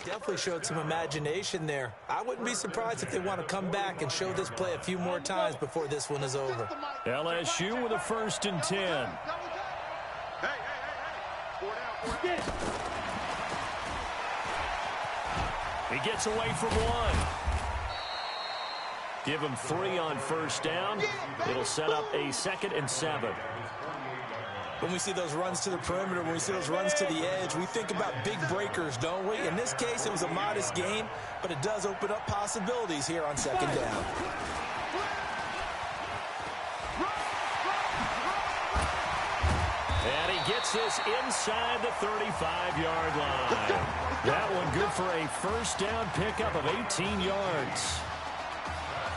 Definitely showed some imagination there. I wouldn't be surprised if they want to come back and show this play a few more times before this one is over. LSU with a 1st and 10. He gets away from one. Give him 3 on 1st down. It'll set up a 2nd and 7. When we see those runs to the perimeter, when we see those runs to the edge, we think about big breakers, don't we? In this case, it was a modest gain, but it does open up possibilities here on 2nd down. And he gets this inside the 35-yard line. That one good for a 1st down pickup of 18 yards.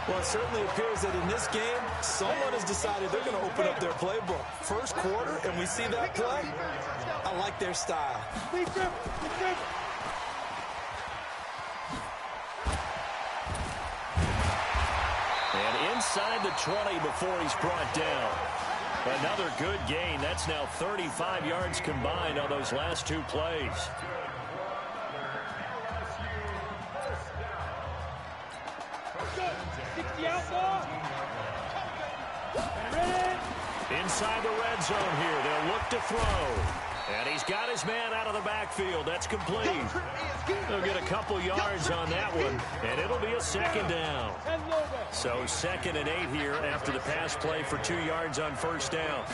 Well, it certainly appears that in this game, someone has decided they're going to open up their playbook. First quarter, and we see that play. I like their style. And inside the 20 before he's brought down. Another good gain. That's now 35 yards combined on those last 2 plays. Inside the red zone here. They'll look to throw. And he's got his man out of the backfield. That's complete. They'll get a couple yards on that one, and it'll be a 2nd down. So 2nd and 8 here after the pass play for 2 yards on 1st down.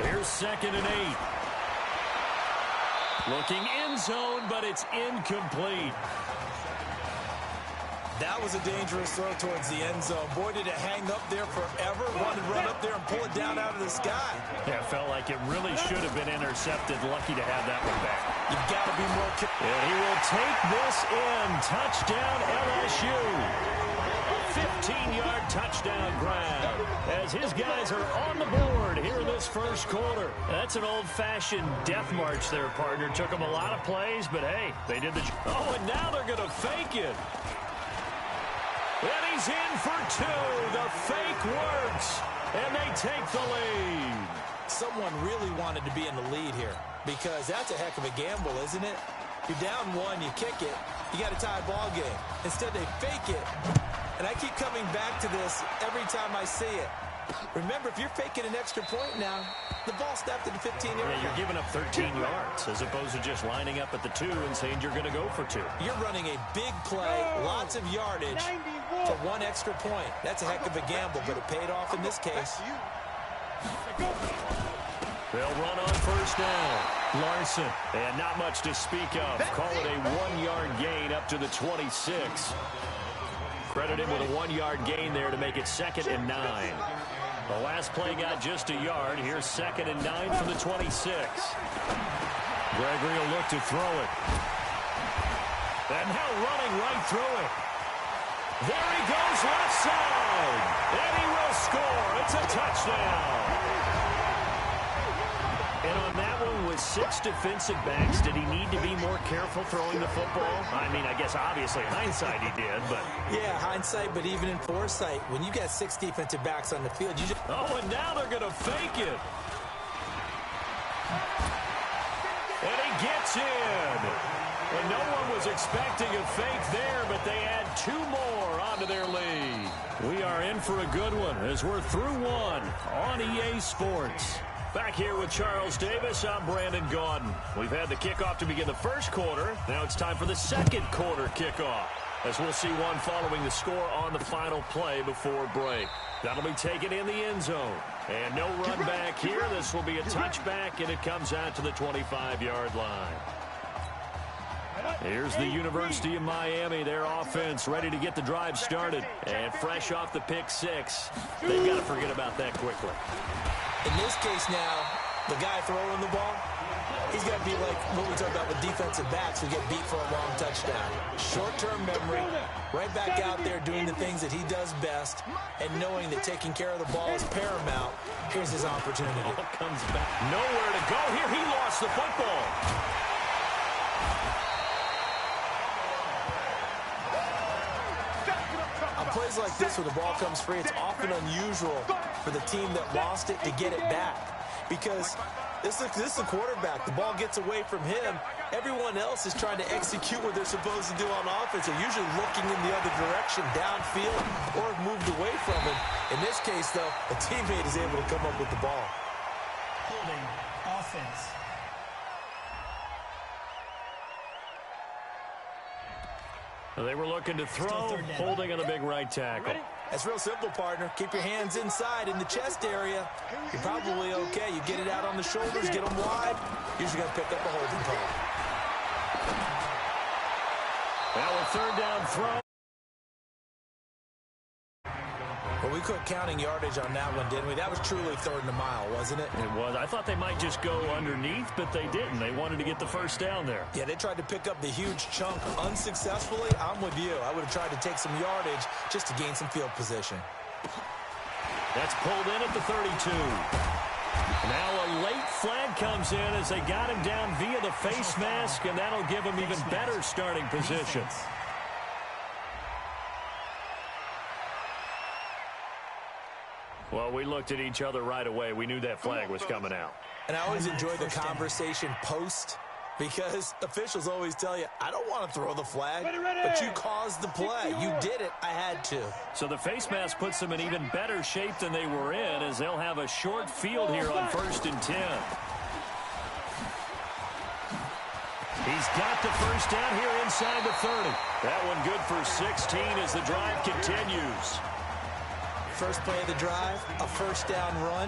Here's 2nd and 8. Looking end zone, but it's incomplete. That was a dangerous throw towards the end zone. Boy, did it hang up there forever. Wanted to run up there and pull it down out of the sky. Yeah, it felt like it really should have been intercepted. Lucky to have that one back. You've got to be more careful. And he will take this in. Touchdown LSU. 15-yard touchdown grab as his guys are on the board here in this 1st quarter. That's an old-fashioned death march there, partner. Took them a lot of plays, but hey, they did the job. Oh, and now they're going to fake it. And he's in for 2. The fake works, and they take the lead. Someone really wanted to be in the lead here because that's a heck of a gamble, isn't it? You're down 1, you kick it, you got a tie ball game. Instead, they fake it. And I keep coming back to this every time I see it. Remember, if you're faking an extra point now, the ball snapped at the 15-yard line. Yeah, you're giving up 13 yards as opposed to just lining up at the 2 and saying you're going to go for 2. You're running a big play, lots of yardage for 1 extra point. That's a heck of a gamble, but it paid off in this case. They'll run on 1st down. Larson, and not much to speak of. Call it a 1-yard gain up to the 26. Credit him with a 1-yard gain there to make it 2nd and 9. The last play got just a yard. Here's 2nd and 9 from the 26. Gregory will look to throw it. And now running right through it. There he goes left side. And he will score. It's a touchdown. And on that one with 6 defensive backs, did he need to be more careful throwing the football? I mean, I guess obviously hindsight he did, but... Yeah, hindsight, but even in foresight, when you got 6 defensive backs on the field, you just... Oh, and now they're going to fake it. And he gets in. And no one was expecting a fake there, but they add 2 more onto their lead. We are in for a good one as we're through 1 on EA Sports. Back here with Charles Davis, I'm Brandon Gaudin. We've had the kickoff to begin the 1st quarter. Now it's time for the 2nd quarter kickoff, as we'll see one following the score on the final play before break. That'll be taken in the end zone. And no run back here. This will be a touchback, and it comes out to the 25-yard line. Here's the University of Miami, their offense ready to get the drive started. And fresh off the pick 6, they've got to forget about that quickly. In this case now, the guy throwing the ball, he's got to be like what we talk about with defensive backs who get beat for a long touchdown. Short-term memory, right back out there doing the things that he does best, and knowing that taking care of the ball is paramount. Here's his opportunity. Ball comes back. Nowhere to go here. He lost the football. Plays like this where the ball comes free, it's often unusual for the team that lost it to get it back because This is the quarterback. The ball gets away from him. Everyone else is trying to execute what they're supposed to do on offense. They're usually looking in the other direction, downfield, or have moved away from him. In this case, though, a teammate is able to come up with the ball. Holding offense. They were looking to throw, holding on the big right tackle. That's real simple, partner. Keep your hands inside in the chest area. You're probably okay. You get it out on the shoulders, get them wide. Usually got to pick up a holding call. Now a third down throw. Well, we quit counting yardage on that one, didn't we? That was truly third and a mile, wasn't it? It was. I thought they might just go underneath, but they didn't. They wanted to get the first down there. Yeah, they tried to pick up the huge chunk unsuccessfully. I'm with you. I would have tried to take some yardage just to gain some field position. That's pulled in at the 32. Now a late flag comes in as they got him down via the face mask, and that'll give him even better starting position. Well, we looked at each other right away. We knew that flag was coming out. And I always enjoy the conversation post, because officials always tell you, I don't want to throw the flag, but you caused the play. You did it. I had to. So the face mask puts them in even better shape than they were in, as they'll have a short field here on 1st and 10. He's got the first down here inside the 30. That one good for 16 as the drive continues. First play of the drive, a first down run.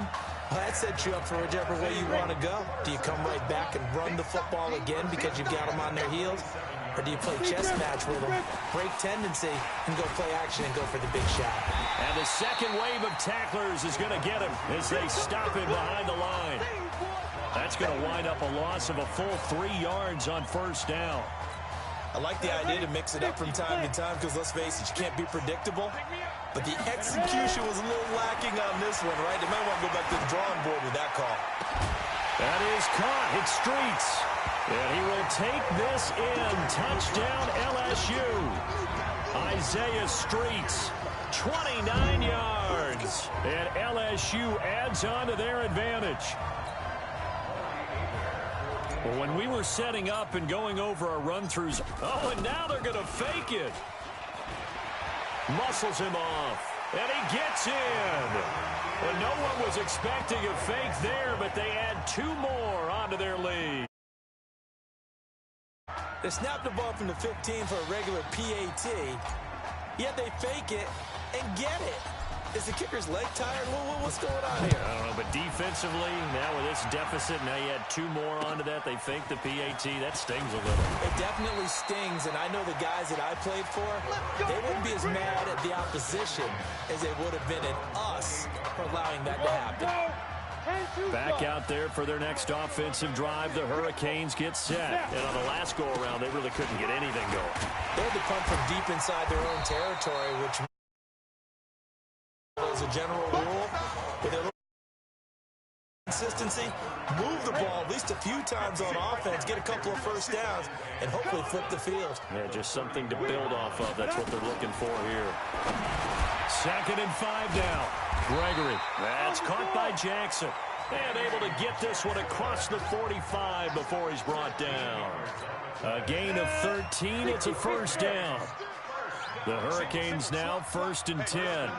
Well, that sets you up for whichever way you want to go. Do you come right back and run the football again because you've got them on their heels? Or do you play chess match with them, break tendency, and go play action and go for the big shot? And the second wave of tacklers is going to get him as they stop him behind the line. That's going to wind up a loss of a full 3 yards on first down. I like the idea to mix it up from time to time because, let's face it, you can't be predictable. But the execution was a little lacking on this one, right? They might want to go back to the drawing board with that call. That is caught. It's Streets. And he will take this in. Touchdown LSU. Isaiah Streets, 29 yards. And LSU adds on to their advantage. Well, when we were setting up and going over our run-throughs, oh, and now they're going to fake it. Muscles him off, and he gets in. And no one was expecting a fake there, but they add 2 more onto their lead. They snapped the ball from the 15 for a regular PAT, yet they fake it and get it. Is the kicker's leg tired? What's going on here? I don't know, but defensively, now with this deficit, now you add 2 more onto that. They fake the PAT. That stings a little. It definitely stings, and I know the guys that I played for, they wouldn't be as mad at the opposition as they would have been at us for allowing that to happen. Back out there for their next offensive drive. The Hurricanes get set. And on the last go-around, they really couldn't get anything going. They had to punt from deep inside their own territory, which as a general rule, with a little consistency, move the ball at least a few times on offense, get a couple of first downs, and hopefully flip the field. Yeah, just something to build off of. That's what they're looking for here. 2nd and 5 now. Gregory. That's caught by Jackson. And able to get this one across the 45 before he's brought down. A gain of 13. It's a first down. The Hurricanes now 1st and 10.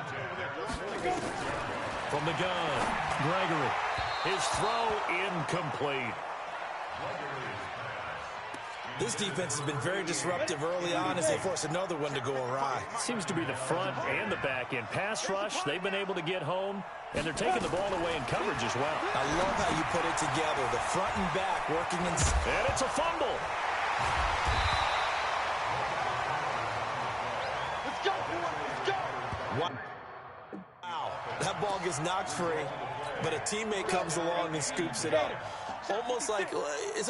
From the gun, Gregory. His throw incomplete. This defense has been very disruptive early on as they force another one to go awry. Seems to be the front and the back end. Pass rush, they've been able to get home, and they're taking the ball away in coverage as well. I love how you put it together. The front and back working in. And it's a fumble. Wow, that ball gets knocked free, but a teammate comes along and scoops it up. It's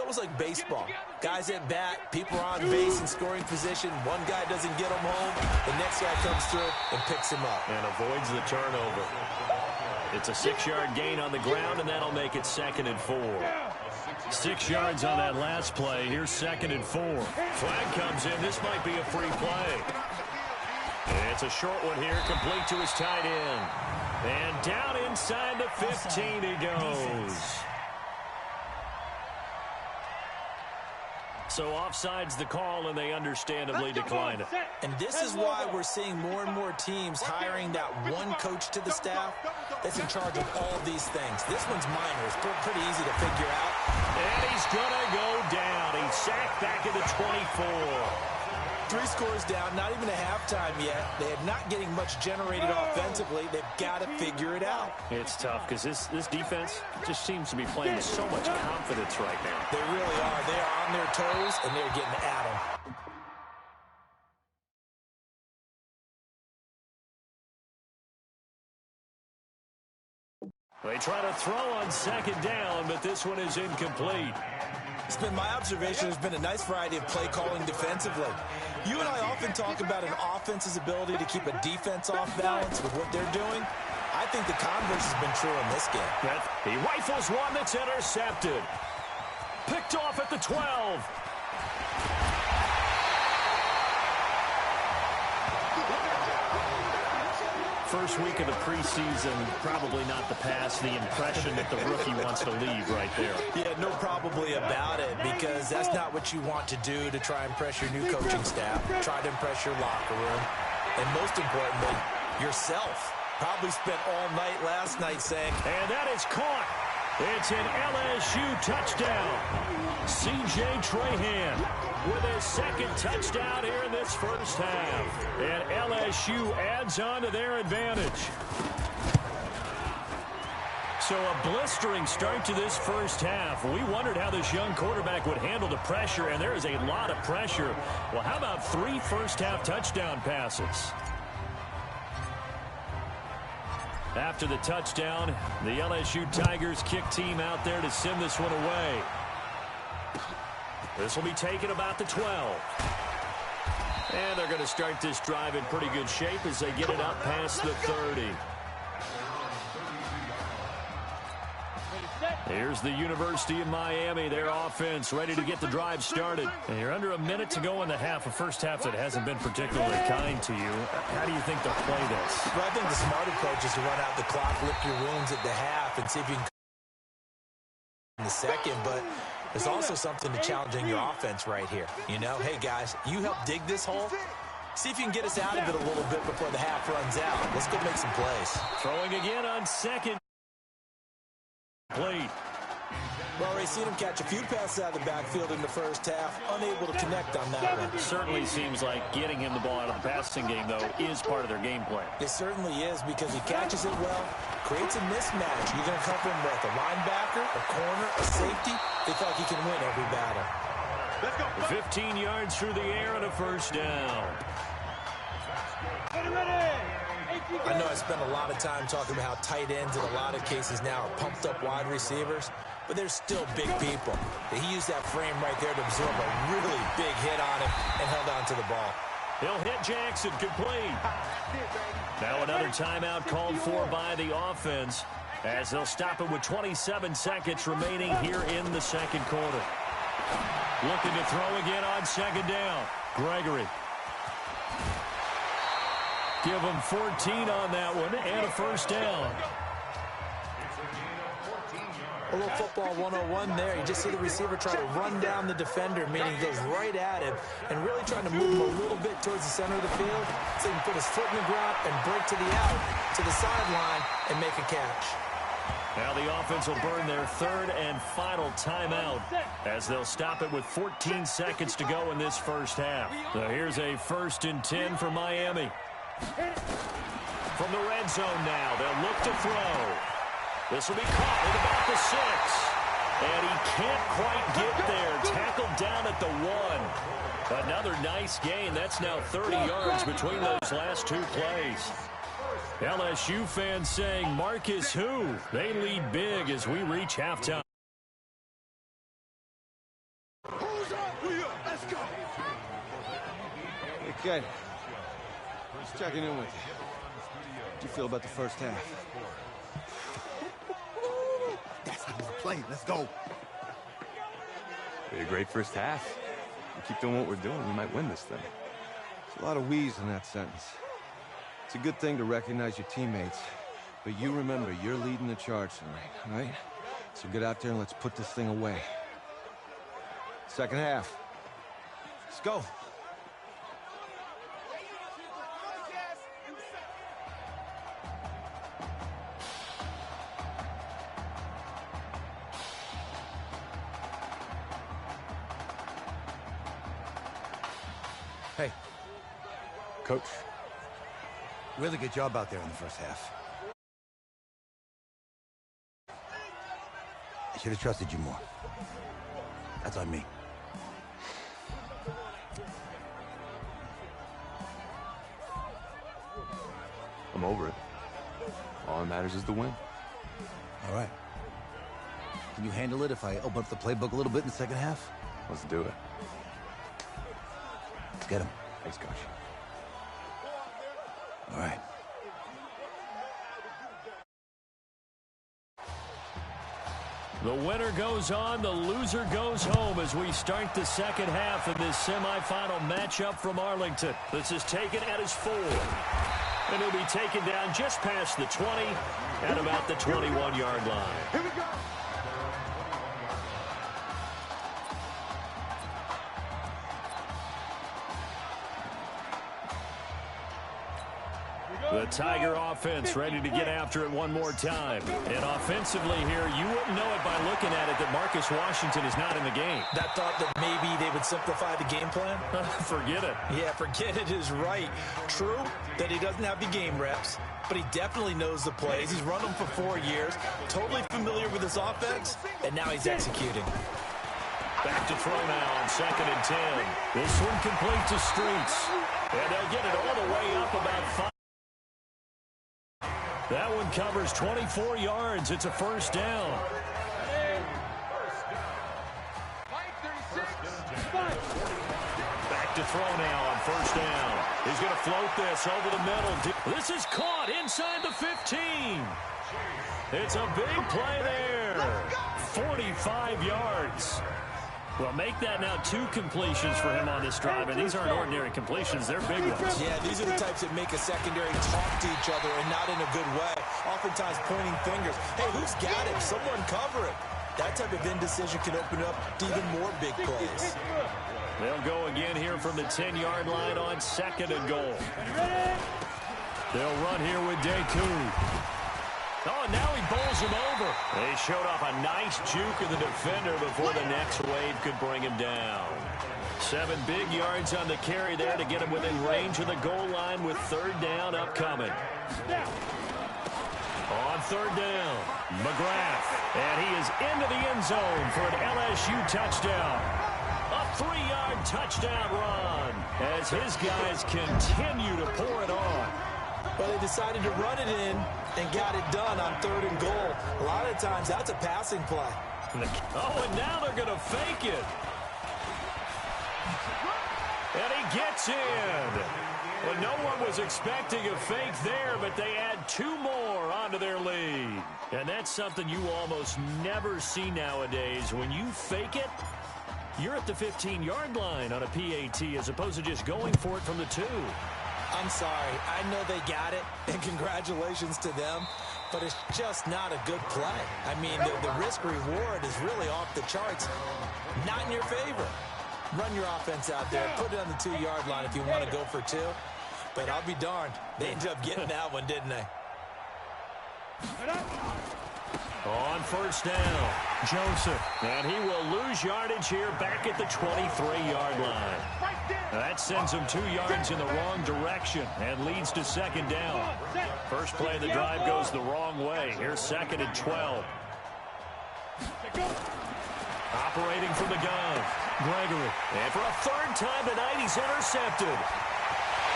almost like baseball. Guys at bat, people are on base in scoring position. One guy doesn't get him home. The next guy comes through and picks him up. And avoids the turnover. It's a 6-yard gain on the ground, and that'll make it 2nd and 4. 6 yards on that last play. Here's 2nd and 4. Flag comes in. This might be a free play. And it's a short one here, complete to his tight end. And down inside the 15 he goes. So offside's the call, and they understandably decline it. And this is why we're seeing more and more teams hiring that one coach to the staff that's in charge of all of these things. This one's minor. It's pretty easy to figure out. And he's going to go down. He's sacked back at the 24. 3 scores down, not even a halftime yet. They are not getting much generated offensively. They've got to figure it out. It's tough because this defense just seems to be playing with so much confidence right now. They really are. They are on their toes, and they're getting at them. They try to throw on second down, but this one is incomplete. It's been my observation. There's been a nice variety of play calling defensively. You and I often talk about an offense's ability to keep a defense off balance with what they're doing. I think the converse has been true in this game. He rifles one that's intercepted. Picked off at the 12. First week of the preseason, probably not the pass, the impression that the rookie wants to leave right there. Yeah, no probably about it, because that's not what you want to do to try and impress your new coaching staff. Try to impress your locker room. And most importantly, yourself. Probably spent all night last night saying, and that is caught. It's an LSU touchdown. C.J. Trahan with his second touchdown here in this first half. And LSU adds on to their advantage. So a blistering start to this first half. We wondered how this young quarterback would handle the pressure, and there is a lot of pressure. Well, how about 3 first-half touchdown passes? After the touchdown, the LSU Tigers kick team out there to send this one away. This will be taken about the 12. And they're going to start this drive in pretty good shape as they get it up past the 30. Here's the University of Miami, their offense ready to get the drive started. And you're under a minute to go in the half, a first half that hasn't been particularly kind to you. How do you think they'll play this? Well, I think the smart approach is to run out the clock, lick your wounds at the half, and see if you can in the second. But there's also something to challenging your offense right here. You know, hey, guys, you help dig this hole. See if you can get us out of it a little bit before the half runs out. Let's go make some plays. Throwing again on second. Played. Well, we've seen him catch a few passes out of the backfield in the first half, unable to connect on that one. Certainly seems like getting him the ball out of the passing game, though, is part of their game plan. It certainly is, because he catches it well, creates a mismatch. You're going to cover him with a linebacker, a corner, a safety. They feel like he can win every battle. Let's go. 15 yards through the air and a first down. I know I spent a lot of time talking about how tight ends in a lot of cases now are pumped up wide receivers, but they're still big people. He used that frame right there to absorb a really big hit on him and held on to the ball. He'll hit Jackson, complete. Now another timeout called for by the offense as they'll stop it with 27 seconds remaining here in the second quarter. Looking to throw again on second down. Gregory. Give him 14 on that one and a first down. A little football 101 there. You just see the receiver try to run down the defender, meaning he goes right at him and really trying to move him a little bit towards the center of the field so he can put his foot in the ground and break to the out, to the sideline, and make a catch. Now the offense will burn their third and final timeout as they'll stop it with 14 seconds to go in this first half. So here's a 1st and 10 for Miami. From the red zone now, they'll look to throw. This will be caught at about the 6. And he can't quite get there. Tackled down at the 1. Another nice gain. That's now 30 yards between those last 2 plays. LSU fans saying, Marcus who? They lead big as we reach halftime. Who's up? Let's go. Hey, Ken. Just checking in with you. How'd you feel about the first half? That's how we play. Let's go. We had a great first half. We keep doing what we're doing, we might win this thing. There's a lot of we's in that sentence. It's a good thing to recognize your teammates, but you remember, you're leading the charge tonight, all right? So get out there and let's put this thing away. Second half. Let's go. Hey, Coach. really good job out there in the first half. I should have trusted you more. That's on me. I'm over it. All that matters is the win. All right. Can you handle it if I open up the playbook a little bit in the second half? Let's do it. Let's get him. Thanks, Coach. All right. The winner goes on, the loser goes home as we start the second half of this semifinal matchup from Arlington. This is taken at his 4. And he'll be taken down just past the 20 at about the 21-yard line. Here we go. The Tiger offense ready to get after it one more time. And offensively here, you wouldn't know it by looking at it that Marcus Washington is not in the game. That thought that maybe they would simplify the game plan? Forget it. Yeah, forget it is right. True that he doesn't have the game reps, but he definitely knows the plays. He's run them for 4 years, totally familiar with his offense, and now he's executing. Back to throw now on 2nd and 10. This one complete to Streets. And they'll get it all the way up about 5. That one covers 24 yards. It's a first down. Back to throw now on first down. He's going to float this over the middle. This is caught inside the 15. It's a big play there. 45 yards. Well, make that now 2 completions for him on this drive, and these aren't ordinary completions. They're big ones. Yeah, these are the types that make a secondary talk to each other and not in a good way, oftentimes pointing fingers. Hey, who's got him? Someone cover it. That type of indecision can open up to even more big plays. They'll go again here from the 10-yard line on 2nd and goal. They'll run here with Deku. Oh, and now he bowls him over. They showed off a nice juke of the defender before the next wave could bring him down. 7 big yards on the carry there to get him within range of the goal line with 3rd down upcoming. On 3rd down, McGrath. And he is into the end zone for an LSU touchdown. A 3-yard touchdown run as his guys continue to pour it on. Well, they decided to run it in and got it done on 3rd and goal. A lot of times, that's a passing play. Oh, and now they're going to fake it. And he gets in. Well, no one was expecting a fake there, but they add 2 more onto their lead. And that's something you almost never see nowadays. When you fake it, you're at the 15-yard line on a PAT as opposed to just going for it from the 2. I'm sorry. I know they got it, and congratulations to them, but it's just not a good play. I mean, the risk-reward is really off the charts. Not in your favor. Run your offense out there. Put it on the 2-yard line if you want to go for 2. But I'll be darned. They ended up getting that one, didn't they? On first down, Joseph. And he will lose yardage here back at the 23-yard line. That sends him 2 yards in the wrong direction and leads to 2nd down. First play of the drive goes the wrong way. Here's 2nd and 12. Operating from the gun, Gregory. And for a 3rd time tonight, he's intercepted.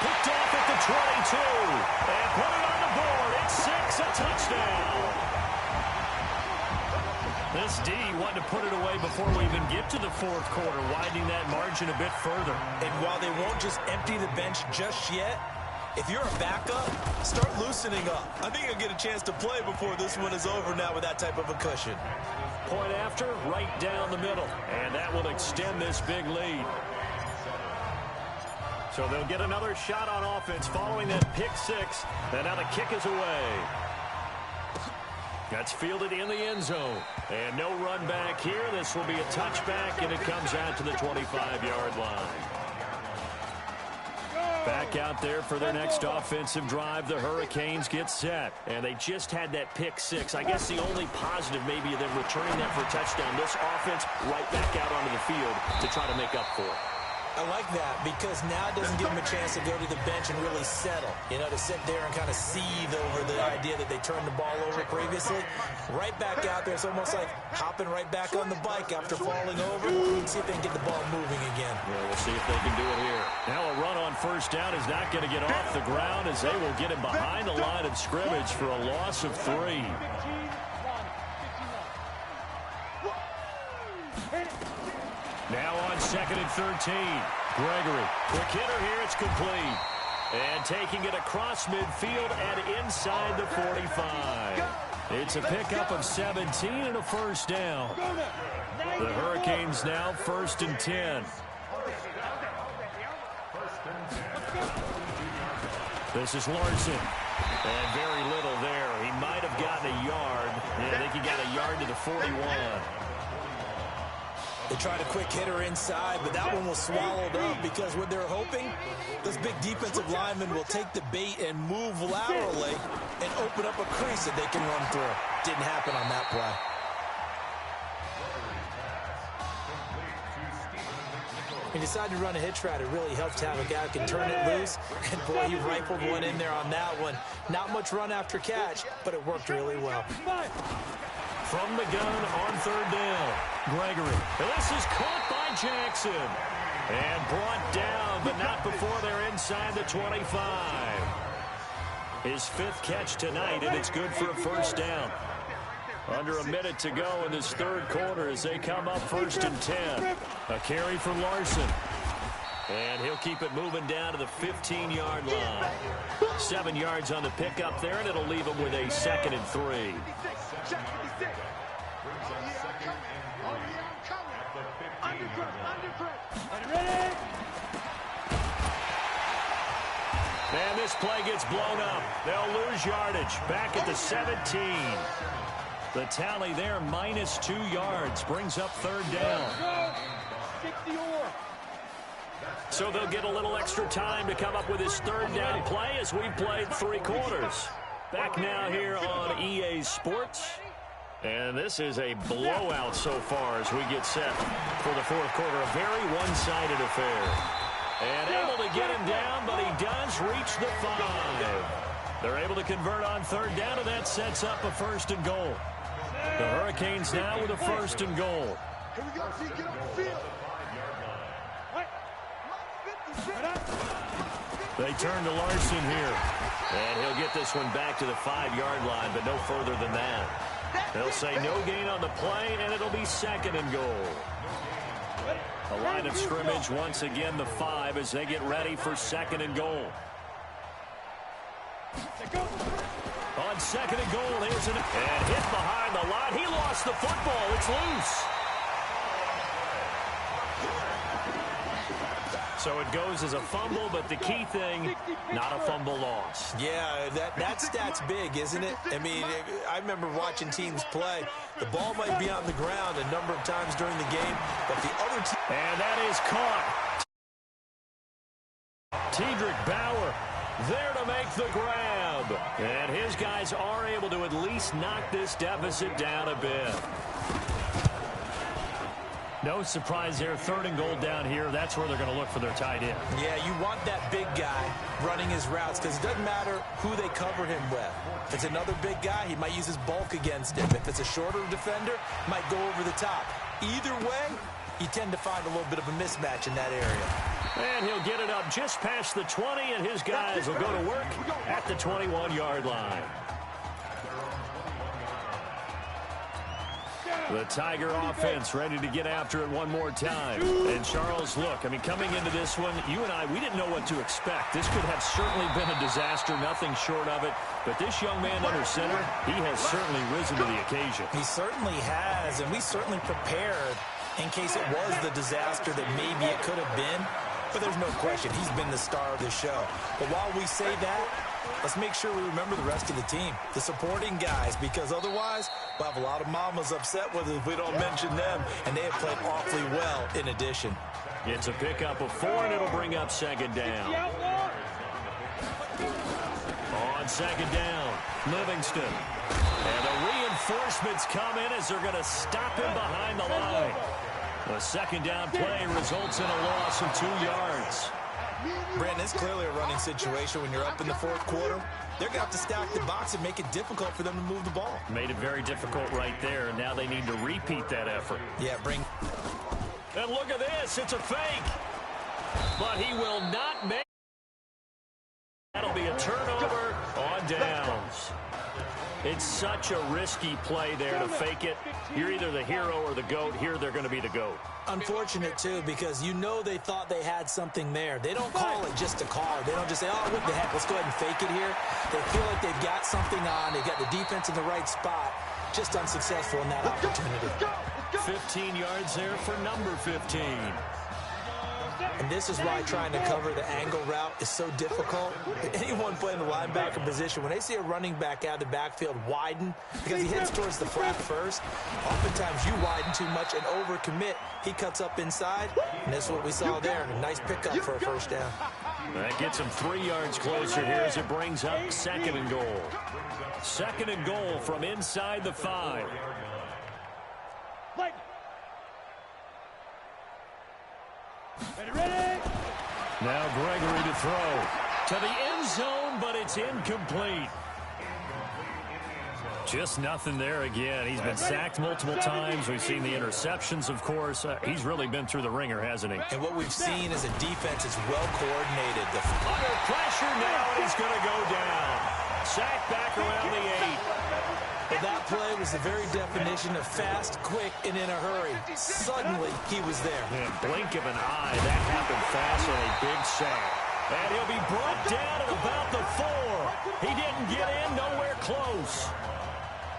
Picked off at the 22. And put it on the board. It's 6, a touchdown. This D wanted to put it away before we even get to the 4th quarter, widening that margin a bit further. And while they won't just empty the bench just yet, if you're a backup, start loosening up. I think you'll get a chance to play before this one is over now with that type of a cushion. Point after, right down the middle. And that will extend this big lead. So they'll get another shot on offense following that pick 6. And now the kick is away. That's fielded in the end zone. And no run back here. This will be a touchback, and it comes out to the 25-yard line. Back out there for their next offensive drive. The Hurricanes get set. And they just had that pick six. I guess the only positive maybe of them returning that for a touchdown. This offense right back out onto the field to try to make up for it. I like that because now it doesn't give them a chance to go to the bench and really settle. You know, to sit there and kind of seethe over the idea that they turned the ball over previously. Right back out there. It's almost like hopping right back on the bike after falling over. See if they can get the ball moving again. Yeah, we'll see if they can do it here. Now a run on first down is not going to get off the ground as they will get him behind the line of scrimmage for a loss of 3. Now on 2nd and 13. Gregory. Quick hitter here. It's complete. And taking it across midfield and inside the 45. It's a pickup of 17 and a first down. The Hurricanes now 1st and 10. This is Larson. And very little there. He might have gotten a yard. Yeah, I think he got a yard to the 41. They tried a quick hitter inside, but that one was swallowed up because what they're hoping, those big defensive linemen will take the bait and move laterally and open up a crease that they can run through. Didn't happen on that play. He decided to run a hitch route. It really helps to have a guy who can turn it loose. And boy, he rifled one in there on that one. Not much run after catch, but it worked really well. From the gun on 3rd down. Gregory. And this is caught by Jackson. And brought down, but not before they're inside the 25. His 5th catch tonight, and it's good for a first down. Under a minute to go in this 3rd quarter as they come up 1st and 10. A carry from Larson. And he'll keep it moving down to the 15-yard line. 7 yards on the pickup there, and it'll leave him with a 2nd and 3. And this play gets blown up. They'll lose yardage. Back at the 17. The tally there, minus 2 yards. Brings up 3rd down. So they'll get a little extra time to come up with his 3rd down play as we've played 3 quarters. Back now here on EA Sports. And this is a blowout so far as we get set for the 4th quarter. A very one-sided affair. And able to get him down, but he does reach the 5. They're able to convert on 3rd down, and that sets up a 1st and goal. The Hurricanes now with a 1st and goal. Here we go, see, get up the field. They turn to Larson here. And he'll get this one back to the 5-yard line, but no further than that. They'll say no gain on the play, and it'll be 2nd and goal. A line of scrimmage once again, the 5, as they get ready for 2nd and goal. On 2nd and goal, here's and hit behind the line. He lost the football. It's loose. So it goes as a fumble, but the key thing, not a fumble loss. Yeah, that stat's big, isn't it? I mean, I remember watching teams play. The ball might be on the ground a number of times during the game, but the other team... And that is caught. Tedrick Bauer there to make the grab. And his guys are able to at least knock this deficit down a bit. No surprise there. 3rd and goal down here. That's where they're going to look for their tight end. Yeah, you want that big guy running his routes because it doesn't matter who they cover him with. If it's another big guy, he might use his bulk against him. If it's a shorter defender, might go over the top. Either way, you tend to find a little bit of a mismatch in that area. And he'll get it up just past the 20, and his guys will go to work at the 21-yard line. The Tiger offense ready to get after it one more time. And Charles, look, I mean, coming into this one, you and I, we didn't know what to expect. This could have certainly been a disaster, nothing short of it. But this young man under center, he has certainly risen to the occasion. He certainly has, and we certainly prepared in case it was the disaster that maybe it could have been. But there's no question, he's been the star of the show. But while we say that, let's make sure we remember the rest of the team, the supporting guys, because otherwise we'll have a lot of mamas upset with us if we don't mention them, and they have played awfully well in addition. It's a pickup of 4, and it'll bring up 2nd down. on second down. Livingston. And the reinforcements come in as they're going to stop him behind the line. The second down play results in a loss of 2 yards. Brandon, it's clearly a running situation when you're up in the fourth quarter. They're going to have to stack the box and make it difficult for them to move the ball. Made it very difficult right there, and now they need to repeat that effort. Yeah, And look at this. It's a fake. But he will not make. That'll be a turnover on downs. It's such a risky play there to fake it. You're either the hero or the GOAT. Here they're going to be the GOAT. Unfortunate, too, because you know they thought they had something there. They don't call it just to call it. They don't just say, oh, what the heck, let's go ahead and fake it here. They feel like they've got something on. They've got the defense in the right spot. Just unsuccessful in that opportunity. 15 yards there for number 15. And this is why trying to cover the angle route is so difficult. Anyone playing the linebacker position, when they see a running back out of the backfield widen, because he heads towards the flat first, oftentimes you widen too much and overcommit. He cuts up inside, and that's what we saw there. A nice pickup for a first down. That gets him 3 yards closer here as it brings up second and goal. Second and goal from inside the 5. Now Gregory to throw to the end zone, but it's incomplete. Just nothing there again. He's been sacked multiple times. We've seen the interceptions, of course. He's really been through the ringer, hasn't he? And what we've seen is a defense is well coordinated. Under pressure now, and he's going to go down. Sacked back around the 8. But that play was the very definition of fast, quick, and in a hurry. Suddenly, he was there. In blink of an eye, that happened fast on a big sack. And he'll be brought down at about the 4. He didn't get in, nowhere close.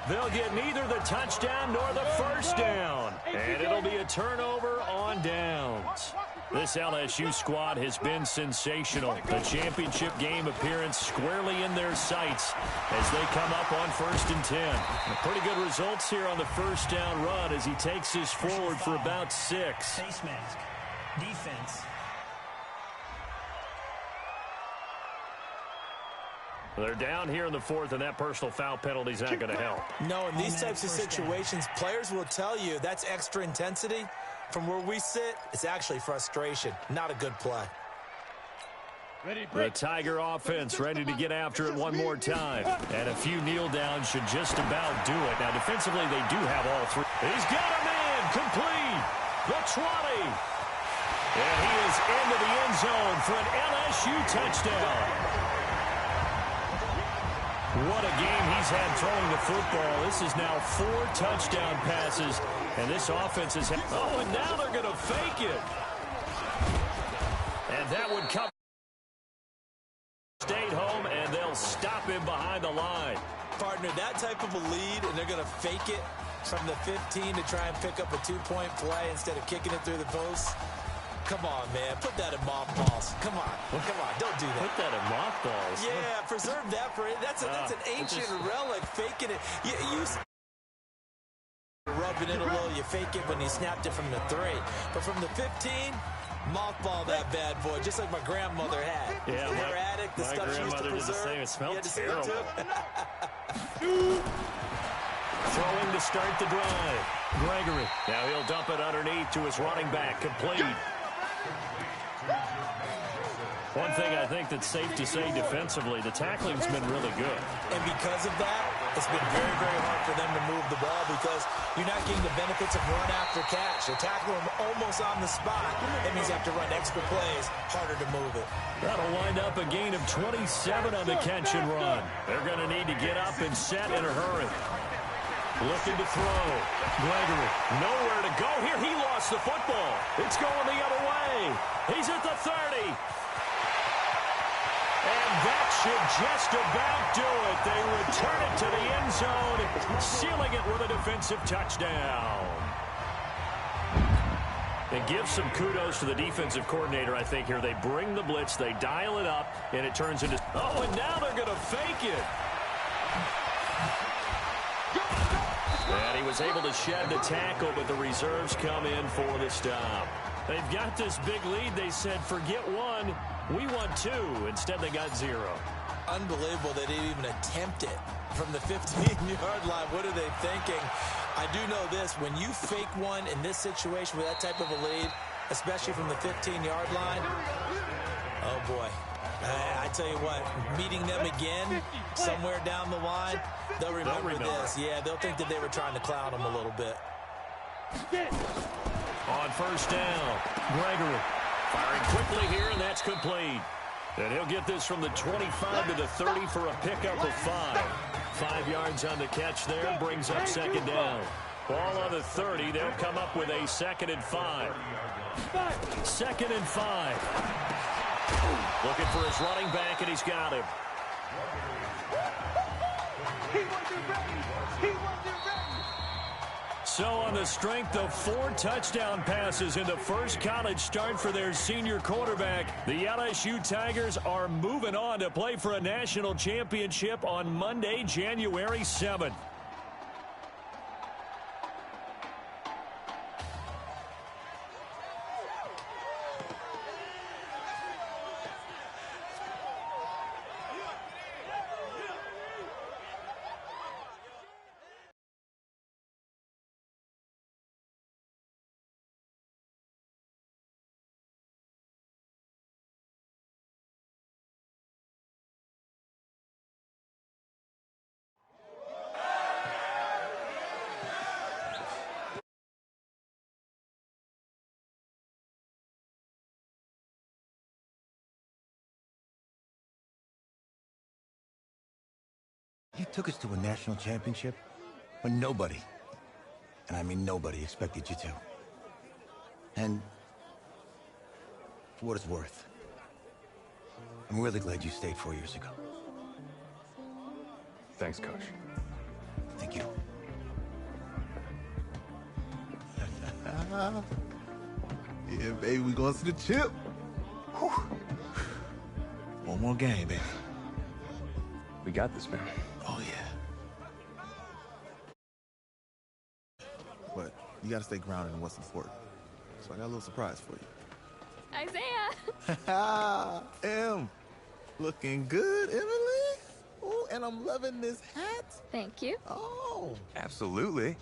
They'll get neither the touchdown nor the first down. And it'll be a turnover on downs. This LSU squad has been sensational. The championship game appearance squarely in their sights as they come up on 1st and 10. Pretty good results here on the first down run as he takes this forward for about 6. Face mask. Defense. They're down here in the 4th, and that personal foul penalty is not going to help. No, in these types of situations, players will tell you that's extra intensity. From where we sit, it's actually frustration. Not a good play. The Tiger offense ready to get after it one more time. And a few kneel downs should just about do it. Now, defensively, they do have all 3. He's got a man complete. The 20. And he is into the end zone for an LSU touchdown. What a game he's had throwing the football. This is now 4 touchdown passes, and this offense is... Oh, and now they're going to fake it. And that would come... Stayed home, and they'll stop him behind the line. Partner, that type of a lead, and they're going to fake it from the 15 to try and pick up a 2-point play instead of kicking it through the post. Come on, man. Put that in mothballs. Come on. Come on. Don't do that. Put that in mothballs? Yeah, preserve that for it. That's an ancient relic, faking it. You rub it in a little. You fake it when you snapped it from the 3. But from the 15, mothball that bad boy, just like my grandmother had. Yeah, Hair addict, the stuff she used to preserve. It smelled terrible. Throwing to start the drive. Gregory. Now he'll dump it underneath to his running back. Complete. One thing I think that's safe to say defensively, the tackling's been really good. And because of that, it's been very, very hard for them to move the ball because you're not getting the benefits of run after catch. You're tackling them almost on the spot. That means you have to run extra plays, harder to move it. That'll wind up a gain of 27 on the catch and run. They're going to need to get up and set in a hurry. Looking to throw. Gregory, nowhere to go here. He lost the football. It's going the other way. He's at the 30. And that should just about do it. They return it to the end zone, sealing it with a defensive touchdown. And give some kudos to the defensive coordinator, I think, here. They bring the blitz, they dial it up, and it turns into... Oh, and now they're going to fake it. And he was able to shed the tackle, but the reserves come in for the stop. They've got this big lead. They said, forget 1, we want 2. Instead, they got 0. Unbelievable they didn't even attempt it from the 15-yard line. What are they thinking? I do know this. When you fake one in this situation with that type of a lead, especially from the 15-yard line, oh, boy. I tell you what, meeting them again somewhere down the line, they'll remember this. Yeah, they'll think that they were trying to cloud them a little bit. On first down, Gregory firing quickly here, and that's complete. And he'll get this from the 25 to the 30 for a pickup of 5. 5 yards on the catch there, brings up second down. Ball on the 30, they'll come up with a 2nd and 5. 2nd and 5. Looking for his running back, and he's got him. So on the strength of 4 touchdown passes in the first college start for their senior quarterback, the LSU Tigers are moving on to play for a national championship on Monday, January 7th. You took us to a national championship when nobody, and I mean nobody, expected you to. And for what it's worth, I'm really glad you stayed 4 years ago. Thanks, Coach. Thank you. Yeah, baby, we going to the chip. Whew. One more game, baby. We got this, man. Oh, yeah. But you got to stay grounded in what's important. So I got a little surprise for you. Isaiah! Em, looking good, Emily. Oh, and I'm loving this hat. Thank you. Oh. Absolutely.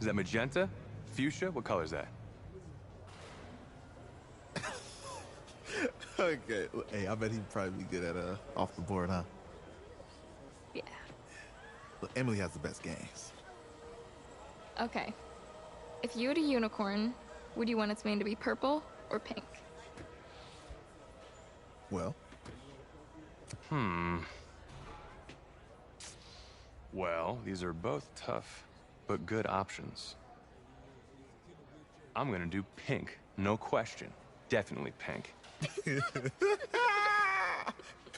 Is that magenta? Fuchsia? What color is that? Okay. Hey, I bet he'd probably be good at off the board, huh? Yeah. Look, Emily has the best games. Okay. If you had a unicorn, would you want its mane to be purple or pink? Well? Well, these are both tough, but good options. I'm gonna do pink, no question. Definitely pink.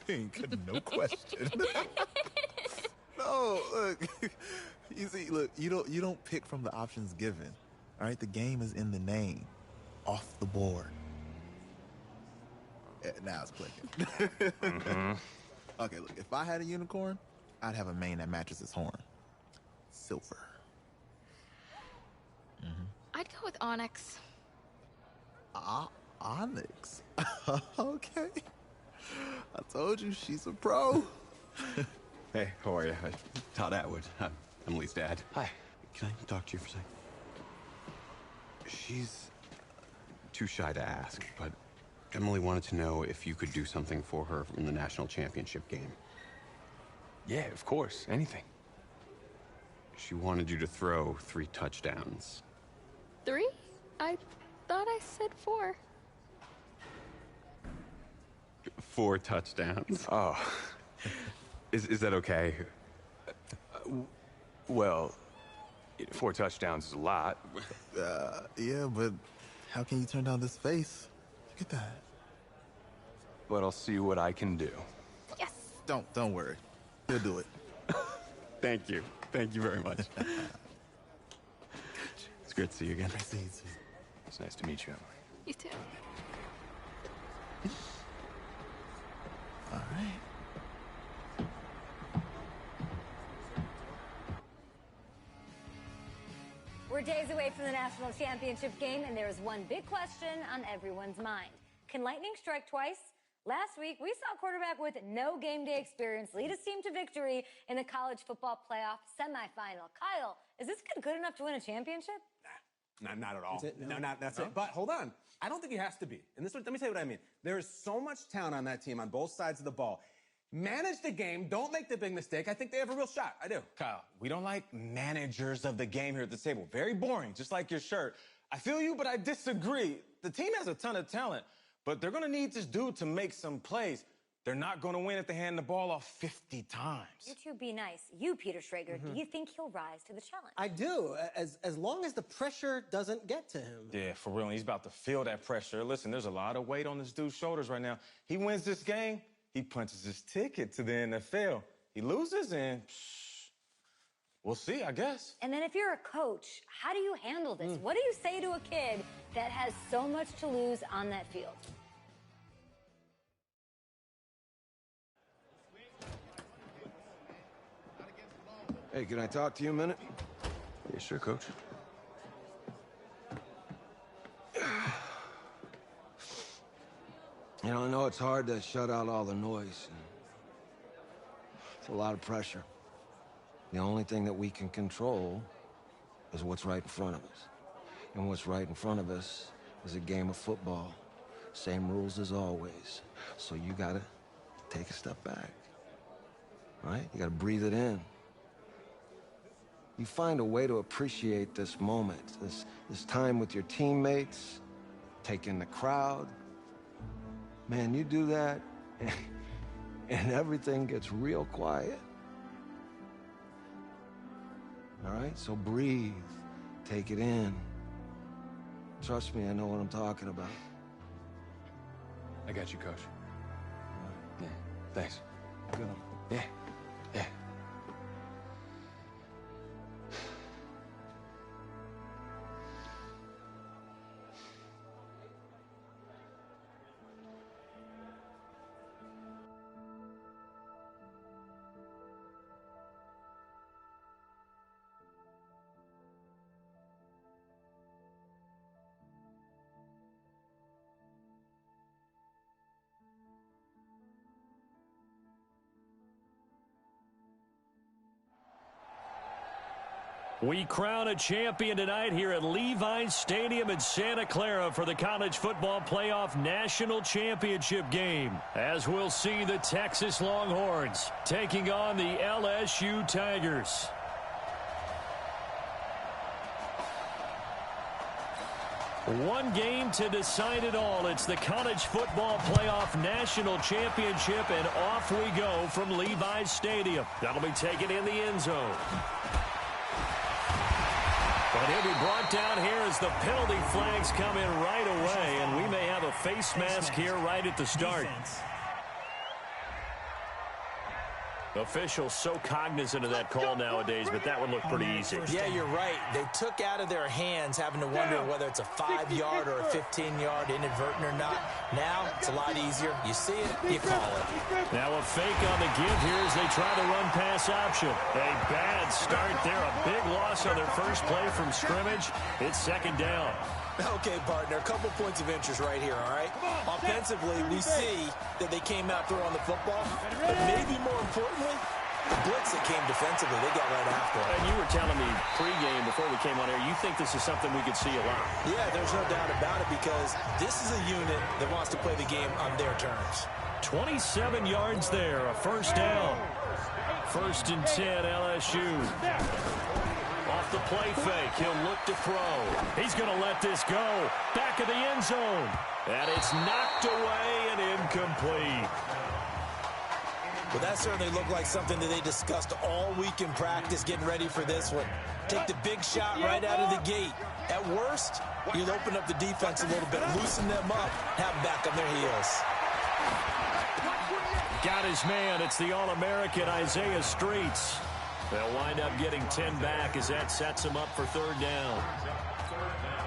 Pink, no question. No, look. You see, look, you don't pick from the options given. All right, the game is in the name. Off the board. Yeah, now it's clicking. Okay, look, if I had a unicorn, I'd have a mane that matches its horn. Silver. I'd go with onyx. Onyx. Okay. I told you, she's a pro. Hey, how are you? Todd Atwood. I'm Emily's dad. Hi. Can I talk to you for a second? She's too shy to ask, but Emily wanted to know if you could do something for her in the national championship game. Yeah, of course. Anything. She wanted you to throw 3 touchdowns. 3? I thought I said 4. 4 touchdowns. Oh. Is that okay? Well, 4 touchdowns is a lot. Yeah, but how can you turn down this face? Look at that. But I'll see what I can do. Yes! Don't worry. He'll do it. Thank you. Thank you very much. It's great to see you again. I see you too. It's nice to meet you, Emily. You too. All right. We're days away from the national championship game, and there is one big question on everyone's mind. Can lightning strike twice? Last week, we saw a quarterback with no game day experience lead his team to victory in the college football playoff semifinal. Kyle, is this kid good enough to win a championship? Nah, not at all. That's it. But hold on. I don't think he has to be. And let me tell you what I mean. There is so much talent on that team on both sides of the ball. Manage the game. Don't make the big mistake. I think they have a real shot. I do. Kyle, we don't like managers of the game here at the table. Very boring, just like your shirt. I feel you, but I disagree. The team has a ton of talent, but they're going to need this dude to make some plays. They're not going to win if they hand the ball off 50 times. You two be nice. You, Peter Schrager, do you think he'll rise to the challenge? I do, as long as the pressure doesn't get to him. Yeah, for real. He's about to feel that pressure. Listen, there's a lot of weight on this dude's shoulders right now. He wins this game, he punches his ticket to the NFL. He loses, and we'll see, I guess. And then if you're a coach, how do you handle this? What do you say to a kid that has so much to lose on that field? Hey, can I talk to you a minute? Yeah, sure, Coach. You know, I know it's hard to shut out all the noise. It's a lot of pressure. The only thing that we can control is what's right in front of us. And what's right in front of us is a game of football. Same rules as always. So you gotta take a step back. Right? You gotta breathe it in. You find a way to appreciate this moment, this time with your teammates, take in the crowd. Man, you do that, and everything gets real quiet. All right? So breathe. Take it in. Trust me, I know what I'm talking about. I got you, Coach. Yeah, thanks. Good. Yeah, yeah. We crown a champion tonight here at Levi's Stadium in Santa Clara for the College Football Playoff National Championship game, as we'll see the Texas Longhorns taking on the LSU Tigers. One game to decide it all. It's the College Football Playoff National Championship, and off we go from Levi's Stadium. That'll be taken in the end zone. But he'll be brought down here as the penalty flags come in right away, and we may have a face mask here right at the start. Officials so cognizant of that call nowadays, but that would look pretty easy. Yeah, you're right. They took out of their hands having to wonder whether it's a 5-yard or a 15-yard, inadvertent or not. Now, it's a lot easier. You see it, you call it. Now a fake on the give here as they try the run-pass option. A bad start there. A big loss on their first play from scrimmage. It's second down. Okay, partner, a couple points of interest right here, all right? Offensively, we see that they came out throwing the football, but maybe more importantly, the blitz that came defensively, they got right after it. And you were telling me pregame before we came on air, you think this is something we could see a lot. Yeah, there's no doubt about it because this is a unit that wants to play the game on their terms. 27 yards there, a first down. 1st and 10, LSU. Off the play fake, he'll look to throw. He's going to let this go. Back of the end zone. And it's knocked away and incomplete. Well, that certainly looked like something that they discussed all week in practice getting ready for this one. Take the big shot right out of the gate. At worst, you'll open up the defense a little bit, loosen them up, have them back on their heels. Got his man. It's the All-American Isaiah Streets. They'll wind up getting 10 back as that sets them up for third down.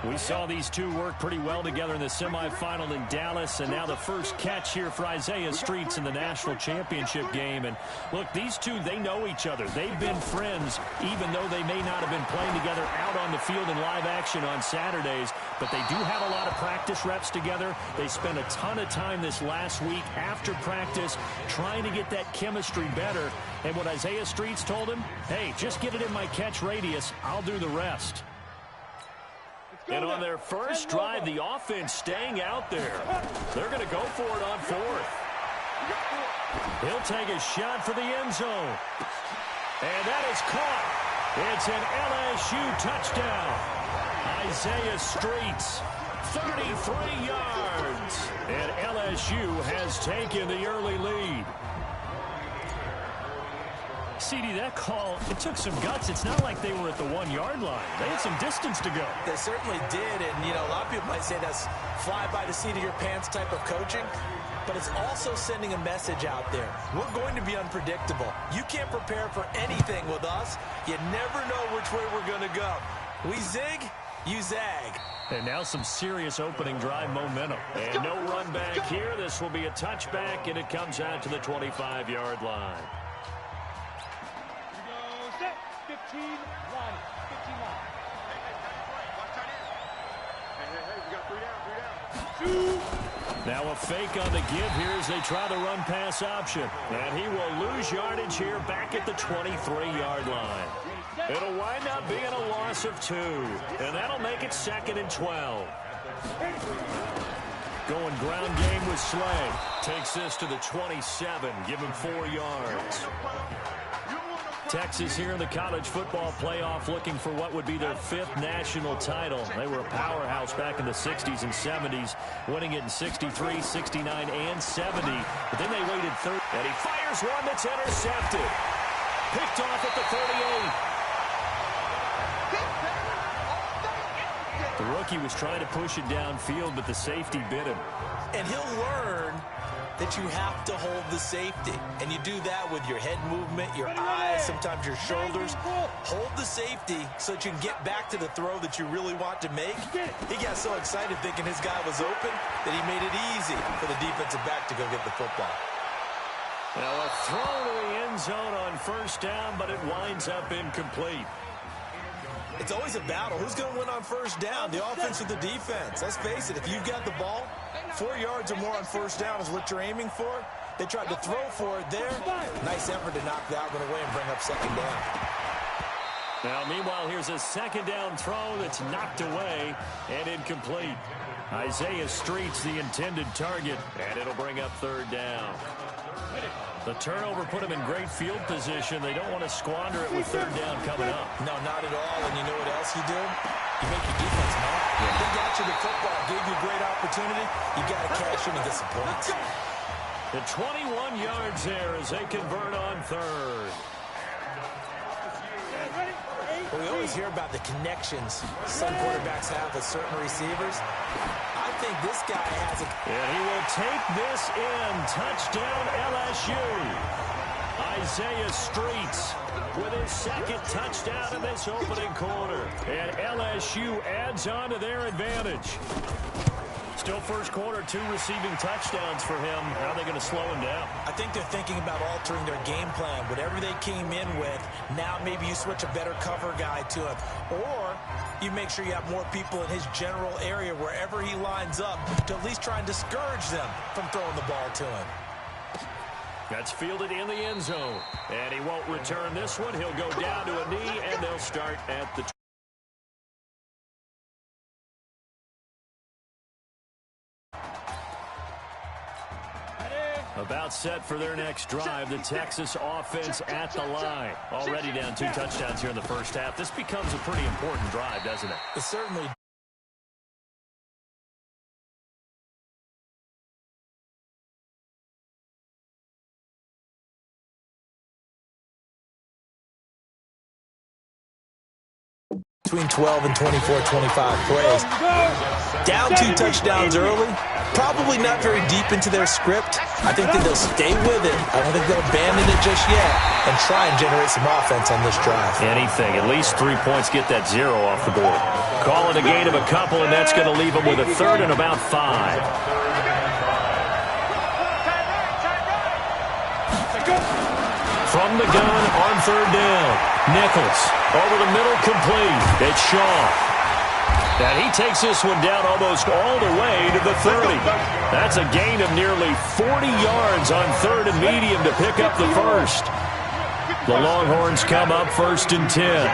We saw these two work pretty well together in the semifinal in Dallas, and now the first catch here for Isaiah Streets in the national championship game. And look, these two, they know each other. They've been friends, even though they may not have been playing together out on the field in live action on Saturdays. But they do have a lot of practice reps together. They spent a ton of time this last week after practice trying to get that chemistry better. And what Isaiah Streets told him, hey, just get it in my catch radius. I'll do the rest. And on their first drive, the offense staying out there. They're going to go for it on fourth. He'll take a shot for the end zone. And that is caught. It's an LSU touchdown. Isaiah Streets, 33 yards. And LSU has taken the early lead. CD, that call, it took some guts. It's not like they were at the 1-yard line. They had some distance to go. They certainly did, and, you know, a lot of people might say that's fly by the seat of your pants type of coaching, but it's also sending a message out there. We're going to be unpredictable. You can't prepare for anything with us. You never know which way we're going to go. We zig, you zag. And now some serious opening drive momentum. And no run back here. This will be a touchback, and it comes out to the 25-yard line. 15 line. 15 line. Hey, we got 3 down. 2. Now a fake on the give here as they try the run-pass option. And he will lose yardage here back at the 23-yard line. It'll wind up being a loss of 2. And that'll make it 2nd and 12. Going ground game with Slay. Takes this to the 27. Give him 4 yards. Texas here in the college football playoff looking for what would be their 5th national title. They were a powerhouse back in the 60s and 70s, winning it in 63, 69, and 70. But then they waited 30, and he fires one that's intercepted. Picked off at the 38. The rookie was trying to push it downfield, but the safety bit him. And he'll learn that you have to hold the safety. And you do that with your head movement, your eyes, sometimes your shoulders. Hold the safety so that you can get back to the throw that you really want to make. He got so excited thinking his guy was open that he made it easy for the defensive back to go get the football. Now a throw to the end zone on first down, but it winds up incomplete. It's always a battle. Who's going to win on first down, the offense or the defense? Let's face it, if you've got the ball, 4 yards or more on first down is what you're aiming for. They tried to throw for it there. Nice effort to knock that one away and bring up 2nd down. Now, meanwhile, here's a 2nd down throw that's knocked away and incomplete. Isaiah Streets, the intended target, and it'll bring up 3rd down. The turnover put him in great field position. They don't want to squander it with 3rd down coming up. No, not at all. And you know what else you do? You make your defense mad. They got you the football, gave you a great opportunity. You got to cash in and get some points. The 21 yards there as they convert on 3rd. Well, we always hear about the connections some quarterbacks have with certain receivers. I think this guy has it. And he will take this in. Touchdown, LSU. Isaiah Streets with his 2nd touchdown in this opening quarter. And LSU adds on to their advantage. Still first quarter, 2 receiving touchdowns for him. How are they going to slow him down? I think they're thinking about altering their game plan. Whatever they came in with, now maybe you switch a better cover guy to him. Or you make sure you have more people in his general area wherever he lines up to at least try and discourage them from throwing the ball to him. That's fielded in the end zone. And he won't return this one. He'll go down to a knee, and they'll start at the About set for their next drive, the Texas offense at the line. Already down 2 touchdowns here in the first half. This becomes a pretty important drive, doesn't it? It certainly between 12 and 24, 25 plays. Down 2 touchdowns early, probably not very deep into their script. I think that they'll stay with it. I don't think they'll abandon it just yet and try and generate some offense on this drive. Anything. At least 3 points, get that 0 off the board. Call it a gain of a couple, and that's going to leave them with a 3rd and about 5. From the gun on 3rd down. Nichols over the middle, complete. It's Shaw. And he takes this one down almost all the way to the 30. That's a gain of nearly 40 yards on 3rd and medium to pick up the first. The Longhorns come up 1st and 10.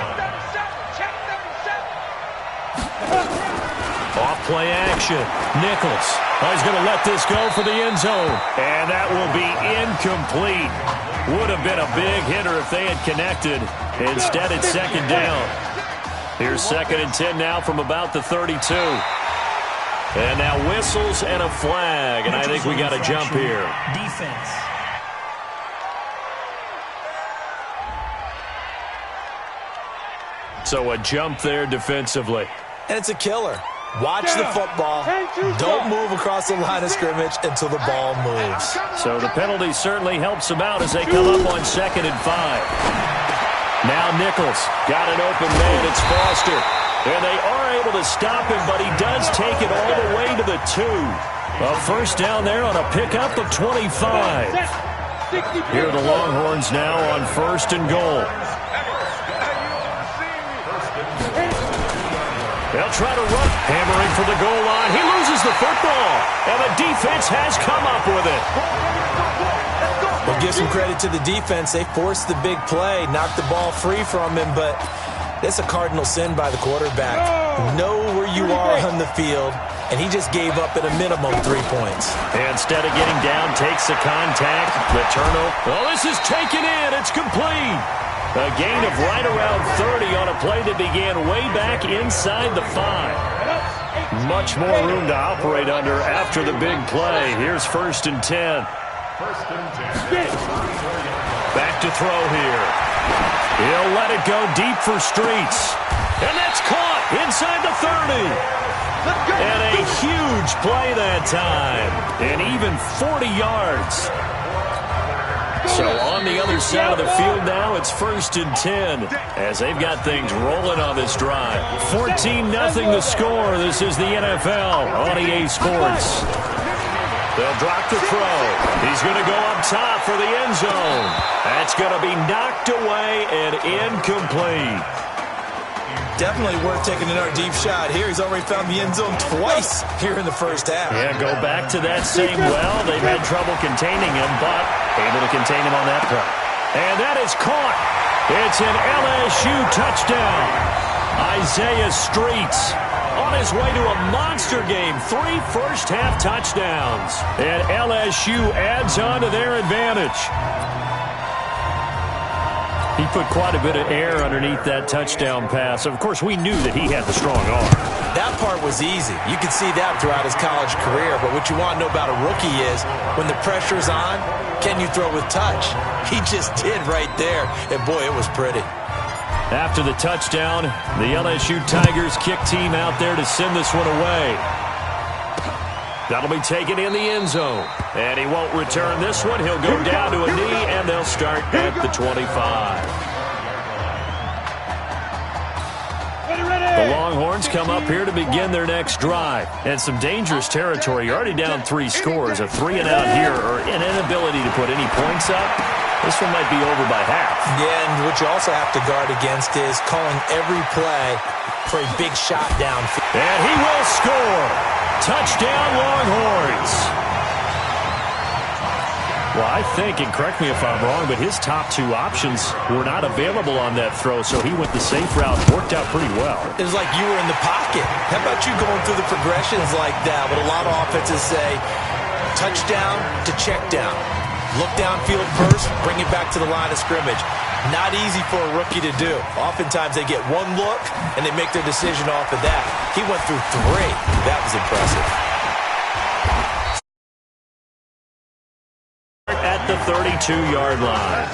Off play action. Nichols. Oh, he's going to let this go for the end zone. And that will be incomplete. Would have been a big hitter if they had connected. Instead, it's 2nd down. Here's 2nd and 10 now from about the 32. And now whistles and a flag. And I think we got a jump here. Defense. So a jump there defensively. And it's a killer. Watch the football. Don't move across the line of scrimmage until the ball moves. So the penalty certainly helps them out as they come up on 2nd and 5. Now Nichols got an open man. It's Foster. And they are able to stop him, but he does take it all the way to the 2. A 1st down there on a pickup of 25. Here are the Longhorns now on 1st and goal. They'll try to run. Hammering for the goal line. He loses the football. And the defense has come up with it. We'll give some credit to the defense. They forced the big play, knocked the ball free from him, but it's a cardinal sin by the quarterback. Know where you are on the field, and he just gave up at a minimum 3 points. Instead of getting down, takes the contact. The turnover. Oh, this is taken in. It's complete. A gain of right around 30 on a play that began way back inside the 5. Much more room to operate under after the big play. Here's 1st and 10. Back to throw here. He'll let it go deep for Streets. And that's caught inside the 30. And a huge play that time. And even 40 yards. So on the other side of the field now, it's 1st and 10 as they've got things rolling on this drive. 14-0 the score. This is the NFL on EA Sports. They'll drop the throw. He's going to go up top for the end zone. That's going to be knocked away and incomplete. Definitely worth taking another deep shot here. He's already found the end zone twice here in the first half. Yeah, go back to that same well. They've had trouble containing him, but able to contain him on that play. And that is caught. It's an LSU touchdown. Isaiah Streets on his way to a monster game. 3 first-half touchdowns. And LSU adds on to their advantage. He put quite a bit of air underneath that touchdown pass. Of course, we knew that he had the strong arm. That part was easy. You could see that throughout his college career. But what you want to know about a rookie is when the pressure's on, can you throw with touch? He just did right there. And, boy, it was pretty. After the touchdown, the LSU Tigers kick team out there to send this one away. That'll be taken in the end zone. And he won't return this one. He'll go down to a knee, and they'll start at the 25. The Longhorns come up here to begin their next drive. And some dangerous territory. You're already down 3 scores. A 3-and-out here or an inability to put any points up. This one might be over by half. Yeah, and what you also have to guard against is calling every play for a big shot downfield. And he will score. Touchdown, Longhorns. Well, I think, and correct me if I'm wrong, but his top 2 options were not available on that throw, so he went the safe route. Worked out pretty well. It was like you were in the pocket. How about you going through the progressions like that? What a lot of offenses say, touchdown to check down. Look downfield first, bring it back to the line of scrimmage. Not easy for a rookie to do. Oftentimes they get one look, and they make their decision off of that. He went through 3. That was impressive. At the 32-yard line.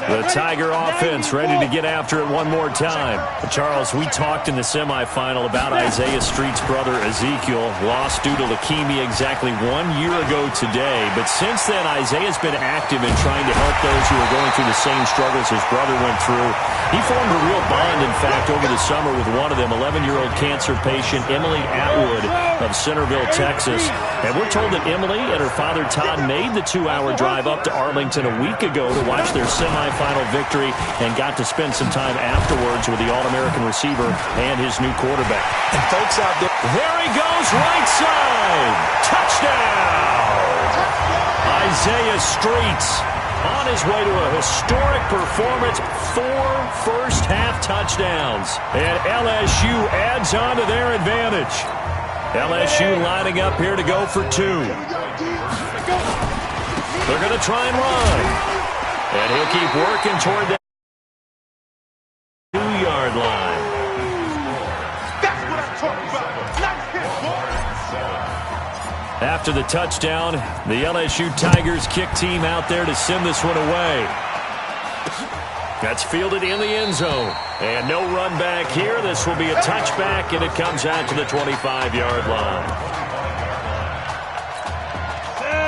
The Tiger offense ready to get after it one more time. Charles, we talked in the semifinal about Isaiah Street's brother Ezekiel, lost due to leukemia exactly 1 year ago today. But since then, Isaiah's been active in trying to help those who are going through the same struggles his brother went through. He formed a real bond, in fact, over the summer with one of them, 11-year-old cancer patient Emily Atwood of Centerville, Texas. And we're told that Emily and her father Todd made the 2-hour drive up to Arlington a week ago to watch their semifinal victory and got to spend some time afterwards with the All-American receiver and his new quarterback. And folks out there he goes, right side. Touchdown! Isaiah Streets on his way to a historic performance, 4 first-half touchdowns. And LSU adds on to their advantage. LSU lining up here to go for 2. They're going to try and run. And he'll keep working toward that 2-yard line. That's what I'm talking about. Nice hit, boy. After the touchdown, the LSU Tigers kick team out there to send this one away. That's fielded in the end zone. And no run back here. This will be a touchback, and it comes out to the 25-yard line.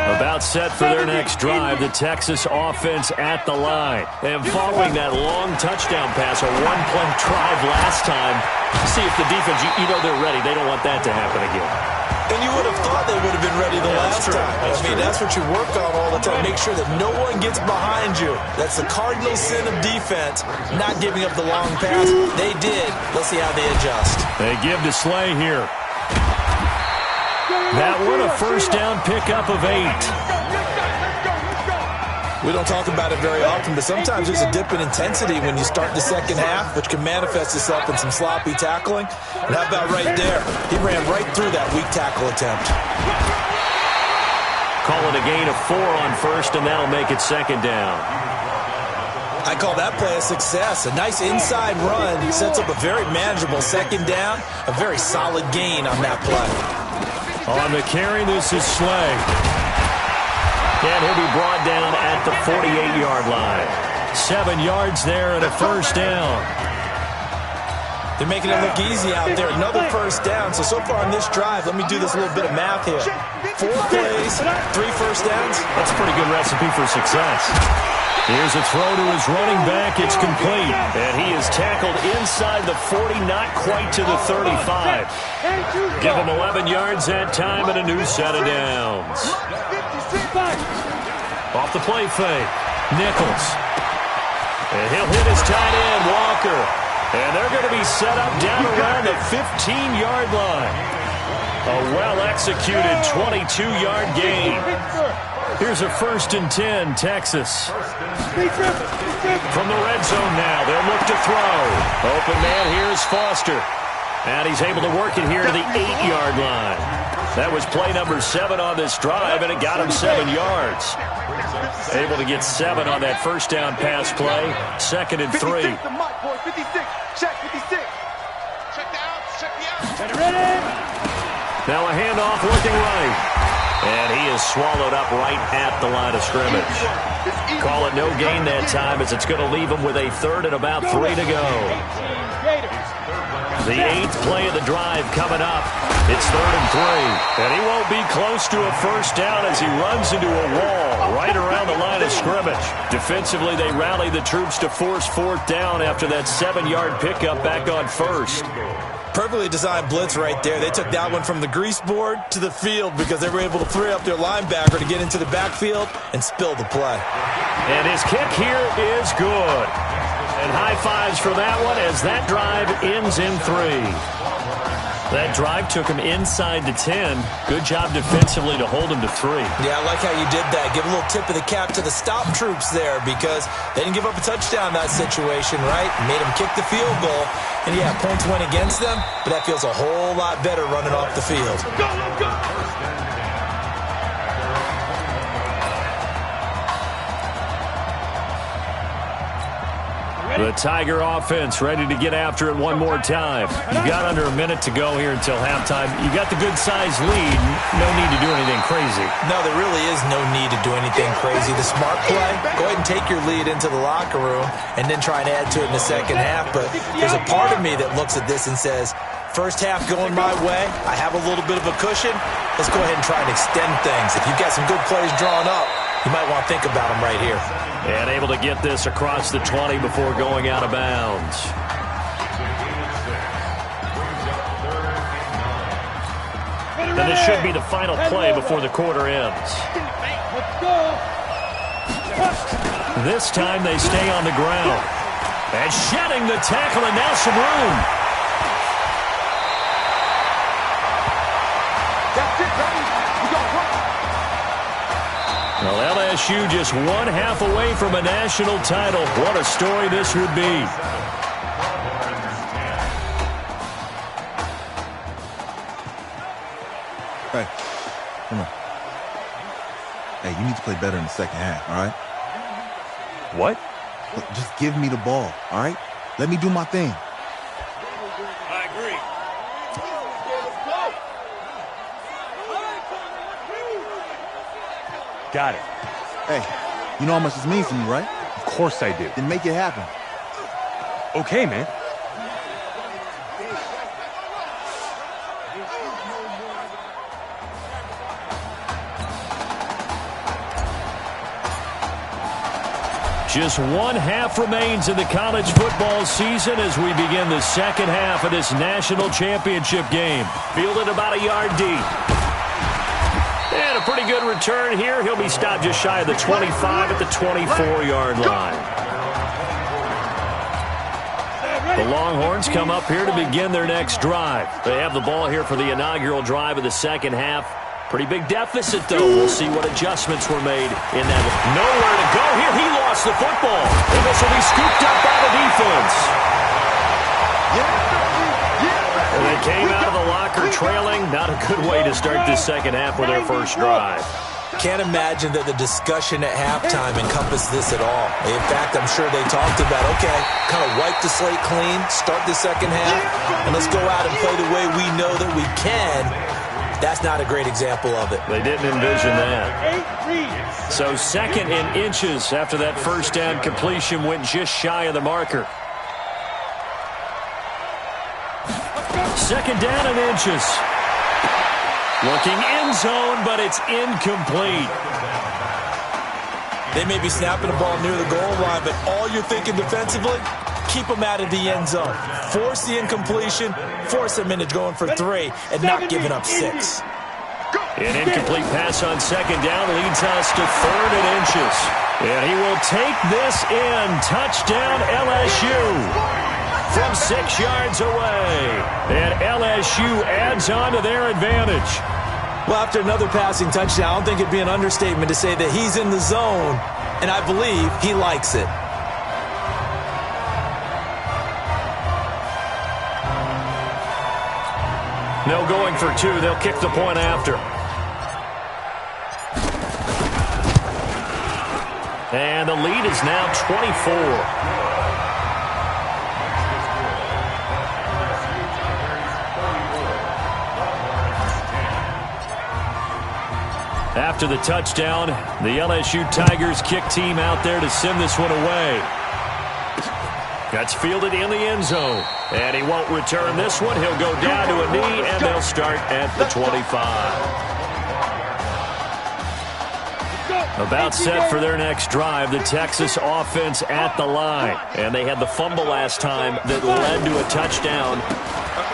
About set for their next drive, the Texas offense at the line. And following that long touchdown pass, a one-play drive last time, see if the defense, you know they're ready. They don't want that to happen again. And you would have thought they would have been ready the last time. That's what you work on all the time. Make sure that no one gets behind you. That's the cardinal sin of defense, not giving up the long pass. They did. Let's see how they adjust. They give to Slay here. That one, a first down pickup of 8. We don't talk about it very often, but sometimes there's a dip in intensity when you start the second half, which can manifest itself in some sloppy tackling. And how about right there? He ran right through that weak tackle attempt. Call it a gain of 4 on first, and that'll make it second down. I call that play a success. A nice inside run sets up a very manageable second down, a very solid gain on that play. On the carry, this is Slay. And he'll be brought down at the 48-yard line. 7 yards there and a first down. They're making it look easy out there. Another first down. So far on this drive, let me do this little bit of math here. 4 plays, 3 first downs. That's a pretty good recipe for success. Here's a throw to his running back. It's complete. And he is tackled inside the 40, not quite to the 35. Give him 11 yards that time and a new set of downs. Off the play fake. Nichols. And he'll hit his tight end, Walker. And they're going to be set up down around the 15-yard line. A well-executed 22-yard gain. Here's a 1st and 10, Texas. From the red zone now, they'll look to throw. Open man, here's Foster. And he's able to work it here to the 8-yard line. That was play number 7 on this drive, and it got him 7 yards. Able to get 7 on that first down pass play. 2nd and 3. 56, the mark, boy. 56. Check 56. Check the out. Check the out. Ready? Now a handoff looking right. And he is swallowed up right at the line of scrimmage. Call it no gain that time, as it's going to leave him with a 3rd and about 3 to go. The 8th play of the drive coming up. It's 3rd and 3. And he won't be close to a first down as he runs into a wall right around the line of scrimmage. Defensively, they rally the troops to force 4th down after that 7-yard pickup back on 1st. Perfectly designed blitz right there. They took that one from the grease board to the field because they were able to free up their linebacker to get into the backfield and spill the play. And his kick here is good. And high fives for that one as that drive ends in 3. That drive took him inside the 10. Good job defensively to hold him to 3. Yeah, I like how you did that. Give a little tip of the cap to the stop troops there because they didn't give up a touchdown in that situation, right? Made them kick the field goal. And yeah, points went against them, but that feels a whole lot better running off the field. Go, go, go. The Tiger offense ready to get after it one more time. You've got under a minute to go here until halftime. You got the good-sized lead. No need to do anything crazy. No, there really is no need to do anything crazy. The smart play, go ahead and take your lead into the locker room and then try and add to it in the second half. But there's a part of me that looks at this and says, first half going my way, I have a little bit of a cushion. Let's go ahead and try and extend things. If you've got some good plays drawn up, you might want to think about them right here. And able to get this across the 20 before going out of bounds. And this should be the final play before the quarter ends. This time they stay on the ground. And shedding the tackle, and now some room. Well, LSU just one half away from a national title. What a story this would be. Hey, come on. Hey, you need to play better in the second half, all right? What? Look, just give me the ball, all right? Let me do my thing. I agree. Got it. Hey, you know how much this means to me, right? Of course I do. Then make it happen. Okay, man. Just one half remains in the college football season as we begin the second half of this national championship game. Fielded about a yard deep. And a pretty good return here. He'll be stopped just shy of the 25 at the 24-yard line. The Longhorns come up here to begin their next drive. They have the ball here for the inaugural drive of the second half. Pretty big deficit, though. We'll see what adjustments were made in that. Nowhere to go here. He lost the football. And this will be scooped up by the defense. And they came out of the locker trailing. Not a good way to start this second half with their first drive. Can't imagine that the discussion at halftime encompassed this at all. In fact, I'm sure they talked about, okay, kind of wipe the slate clean, start the second half, and let's go out and play the way we know that we can. That's not a great example of it. They didn't envision that. So second in inches after that first down completion went just shy of the marker. Second down in inches. Looking end zone, but it's incomplete. They may be snapping the ball near the goal line, but all you're thinking defensively, keep them out of the end zone. Force the incompletion, force them into going for 3, and not giving up 6. An incomplete pass on second down leads us to third and inches. And he will take this in. Touchdown LSU from 6 yards away. And LSU adds on to their advantage. Well, after another passing touchdown, I don't think it'd be an understatement to say that he's in the zone, and I believe he likes it. No going for 2. They'll kick the point after. And the lead is now 24. After the touchdown, the LSU Tigers kick team out there to send this one away. That's fielded in the end zone. And he won't return this one. He'll go down to a knee, and they'll start at the 25. About set for their next drive, the Texas offense at the line. And they had the fumble last time that led to a touchdown.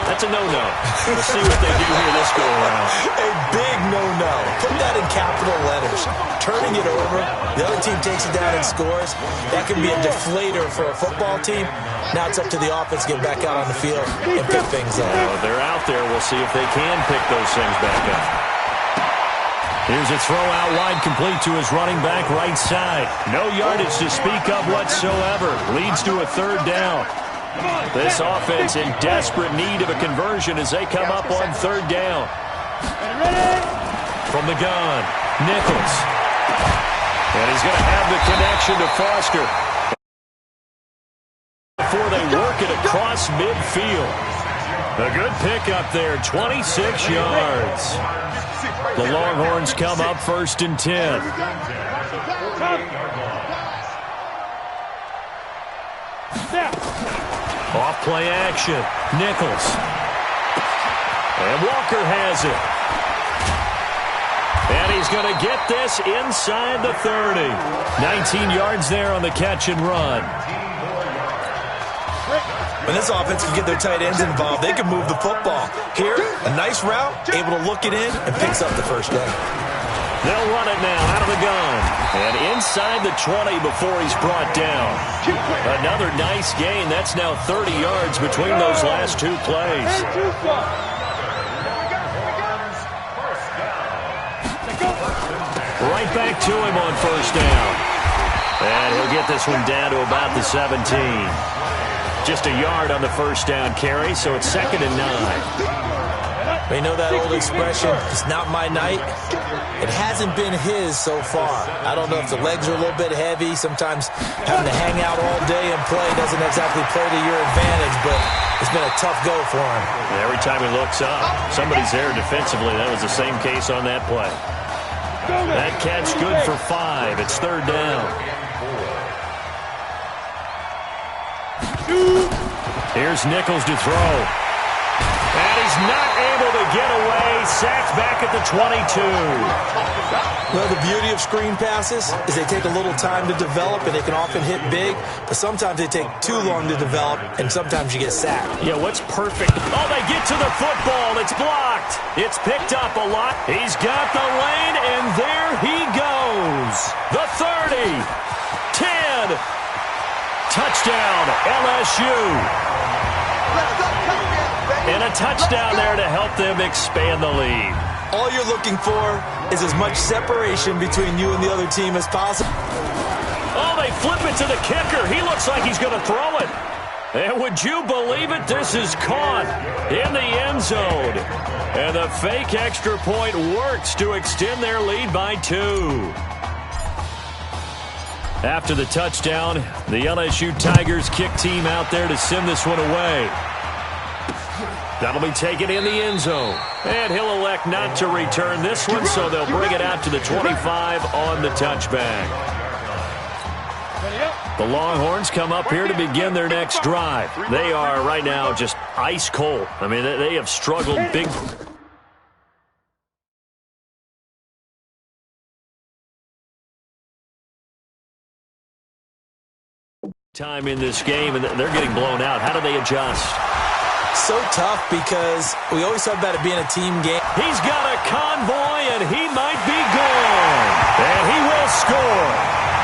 That's a no-no. We'll see what they do here this go-around. A big no-no. Put that in capital letters. Turning it over, the other team takes it down and scores. That can be a deflator for a football team. Now it's up to the offense to get back out on the field and pick things up. Well, they're out there. We'll see if they can pick those things back up. Here's a throw out wide, complete to his running back right side. No yardage to speak of whatsoever. Leads to a third down. This offense in desperate need of a conversion as they come up on third down. From the gun, Nichols. And he's going to have the connection to Foster. before they work it across midfield. A good pickup there, 26 yards. The Longhorns come up 1st and 10. Off play action. Nichols. And Walker has it. And he's going to get this inside the 30. 19 yards there on the catch and run. When this offense can get their tight ends involved, they can move the football. Here, a nice route, able to look it in, and picks up the first down. They'll run it now out of the gun. And inside the 20 before he's brought down. Another nice gain. That's now 30 yards between those last two plays. Right back to him on 1st down. And he'll get this one down to about the 17. Just a yard on the 1st down carry, so it's 2nd and 9. You know that old expression, it's not my night? It hasn't been his so far. I don't know if the legs are a little bit heavy. Sometimes having to hang out all day and play doesn't exactly play to your advantage, but it's been a tough go for him. Every time he looks up, somebody's there defensively. That was the same case on that play. That catch good for 5. It's 3rd down. Here's Nichols to throw. And he's not able to get away. Sacked back at the 22. Well, the beauty of screen passes is they take a little time to develop, and they can often hit big, but sometimes they take too long to develop, and sometimes you get sacked. Yeah, what's perfect? Oh, they get to the football. It's blocked. It's picked up a lot. He's got the lane, and there he goes. The 30. 10. Touchdown, LSU. And a touchdown there to help them expand the lead. All you're looking for is as much separation between you and the other team as possible. Oh, they flip it to the kicker. He looks like he's going to throw it. And would you believe it? This is caught in the end zone. And the fake extra point works to extend their lead by 2. After the touchdown, the LSU Tigers kick team out there to send this one away. That'll be taken in the end zone. And he'll elect not to return this one, so they'll bring it out to the 25 on the touchback. The Longhorns come up here to begin their next drive. They are right now just ice cold. I mean, they have struggled big time in this game, and they're getting blown out. How do they adjust? So tough because we always talk about it being a team game. He's got a convoy, and he might be gone. And he will score.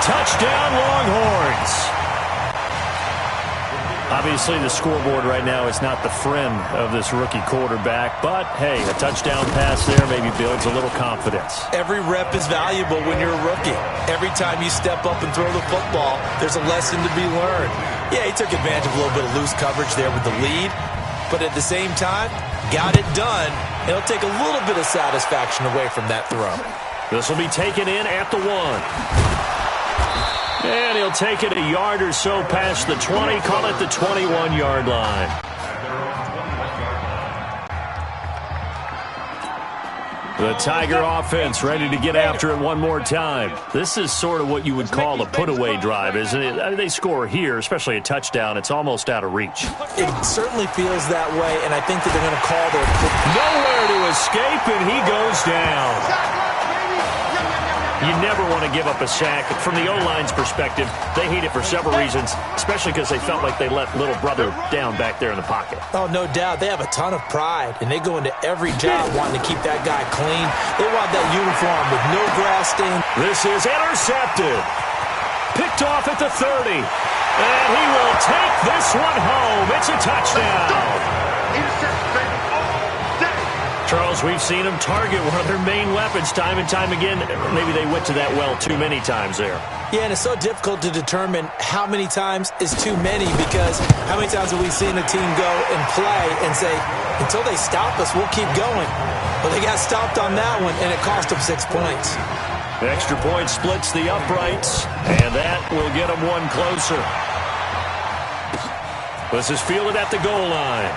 Touchdown, Longhorns. Obviously, the scoreboard right now is not the friend of this rookie quarterback, but, hey, a touchdown pass there maybe builds a little confidence. Every rep is valuable when you're a rookie. Every time you step up and throw the football, there's a lesson to be learned. Yeah, he took advantage of a little bit of loose coverage there with the lead, but at the same time, got it done. It'll take a little bit of satisfaction away from that throw. This will be taken in at the 1. And he'll take it a yard or so past the 20, call it the 21-yard line. The Tiger offense ready to get after it one more time. This is sort of what you would call a put-away drive, isn't it? I mean, they score here, especially a touchdown. It's almost out of reach. It certainly feels that way, and I think that they're going to call their... Nowhere to escape, and he goes down. You never want to give up a sack. From the O-line's perspective, they hate it for several reasons, especially because they felt like they let little brother down back there in the pocket. Oh, no doubt. They have a ton of pride, and they go into every job wanting to keep that guy clean. They want that uniform with no grass stain. This is intercepted. Picked off at the 30. And he will take this one home. It's a touchdown. Charles, we've seen them target one of their main weapons time and time again. Maybe they went to that well too many times there. Yeah, and it's so difficult to determine how many times is too many, because how many times have we seen a team go and play and say, until they stop us, we'll keep going. But they got stopped on that one, and it cost them 6 points. The extra point splits the uprights, and that will get them one closer. This is fielded at the goal line.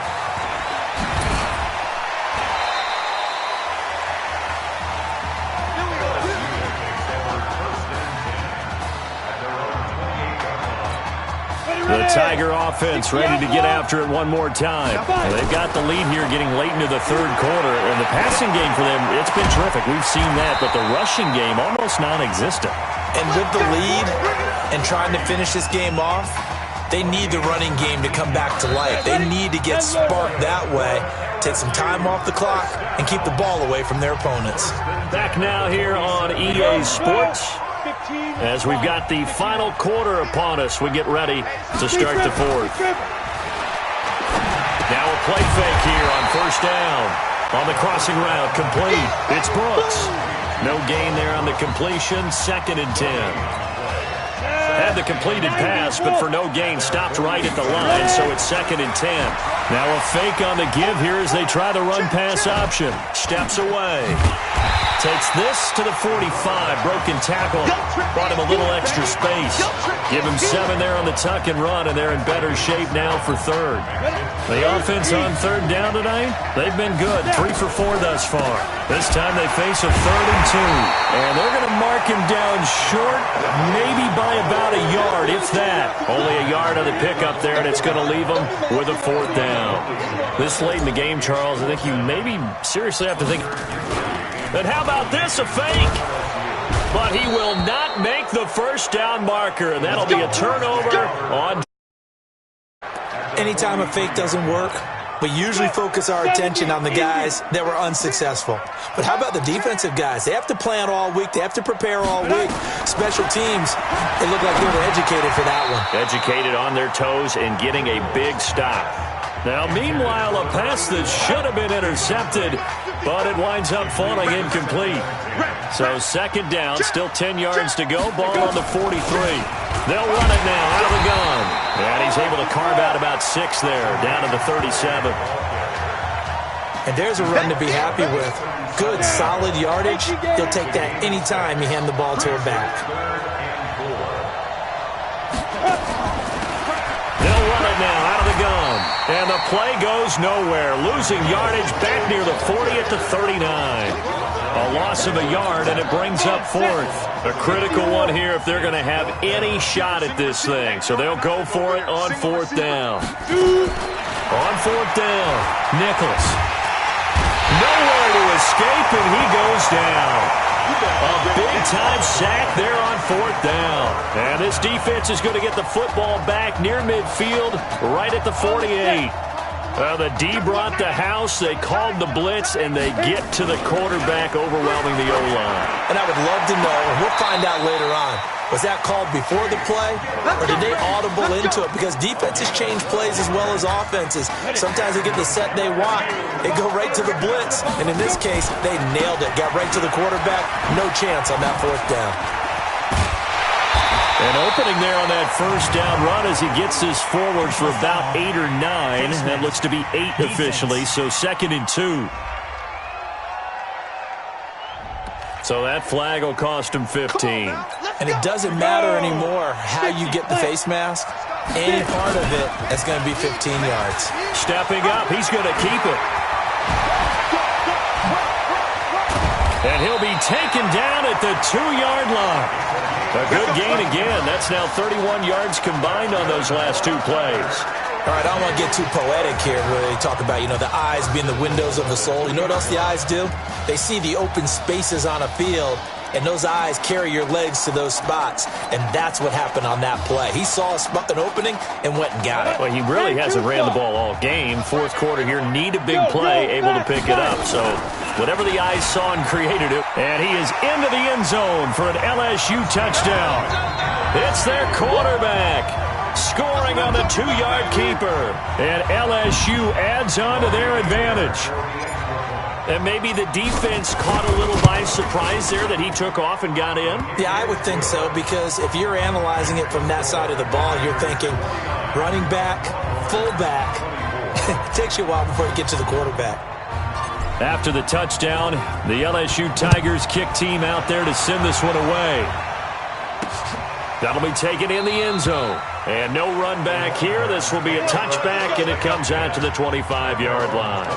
The Tiger offense ready to get after it one more time. They've got the lead here getting late into the third quarter, and the passing game for them, it's been terrific. We've seen that, but the rushing game almost non-existent. And with the lead and trying to finish this game off, they need the running game to come back to life. They need to get sparked that way, take some time off the clock, and keep the ball away from their opponents. Back now here on EA Sports. As we've got the final quarter upon us, we get ready to start the fourth. Now a play fake here on first down. On the crossing route, complete. It's Brooks. No gain there on the completion, 2nd and 10. Had the completed pass, but for no gain, stopped right at the line, so it's 2nd and 10. Now a fake on the give here as they try the run-pass option. Steps away. Takes this to the 45. Broken tackle. Brought him a little extra space. Give him 7 there on the tuck and run, and they're in better shape now for third. The offense on third down tonight, they've been good. 3 for 4 thus far. This time they face a 3rd and 2. And they're going to mark him down short, maybe by about a yard, if that. Only a yard on the pickup there, and it's going to leave them with a 4th down. This late in the game, Charles, I think you maybe seriously have to think... And how about this, a fake? But he will not make the first down marker, and that'll be a turnover on. Anytime a fake doesn't work, we usually focus our attention on the guys that were unsuccessful. But how about the defensive guys? They have to plan all week. They have to prepare all week. Special teams, they look like they were educated for that one. Educated on their toes and getting a big stop. Now, meanwhile, a pass that should have been intercepted, but it winds up falling incomplete. So 2nd down, still 10 yards to go. Ball on the 43. They'll run it now out of the gun. And he's able to carve out about 6 there, down to the 37. And there's a run to be happy with. Good, solid yardage. He'll take that anytime you hand the ball to a back. They'll run it now out of the gun. And the play goes nowhere. Losing yardage back near the 40 at the 39. A loss of a yard, and it brings up 4th. A critical one here if they're going to have any shot at this thing. So they'll go for it on 4th down. On 4th down, Nichols. Nowhere to escape, and he goes down. A big-time sack there on 4th down. And this defense is going to get the football back near midfield, right at the 48. The D brought the house, they called the blitz, and they get to the quarterback, overwhelming the O-line. And I would love to know, and we'll find out later on, was that called before the play, or did they audible into it? Because defenses change plays as well as offenses. Sometimes they get the set they want, they go right to the blitz, and in this case, they nailed it. Got right to the quarterback, no chance on that 4th down. And opening there on that first down run as he gets his forwards for about 8 or 9. That looks to be 8 officially, so 2nd and 2. So that flag will cost him 15. And it doesn't matter anymore how you get the face mask. Any part of it, that's going to be 15 yards. Stepping up, he's going to keep it. And he'll be taken down at the 2-yard line. A good gain again. That's now 31 yards combined on those last 2 plays. All right, I don't want to get too poetic here where they talk about, the eyes being the windows of the soul. You know what else the eyes do? They see the open spaces on a field, and those eyes carry your legs to those spots, and that's what happened on that play. He saw an opening and went and got it. Well, he really hasn't ran the ball all game. 4th quarter here, need a big play, able to pick it up. So whatever the eyes saw and created it. And he is into the end zone for an LSU touchdown. It's their quarterback scoring on the 2-yard keeper. And LSU adds on to their advantage. And maybe the defense caught a little by surprise there that he took off and got in? Yeah, I would think so, because if you're analyzing it from that side of the ball, you're thinking running back, fullback. It takes you a while before you get to the quarterback. After the touchdown, the LSU Tigers kick team out there to send this one away. That'll be taken in the end zone. And no run back here. This will be a touchback, and it comes out to the 25-yard line.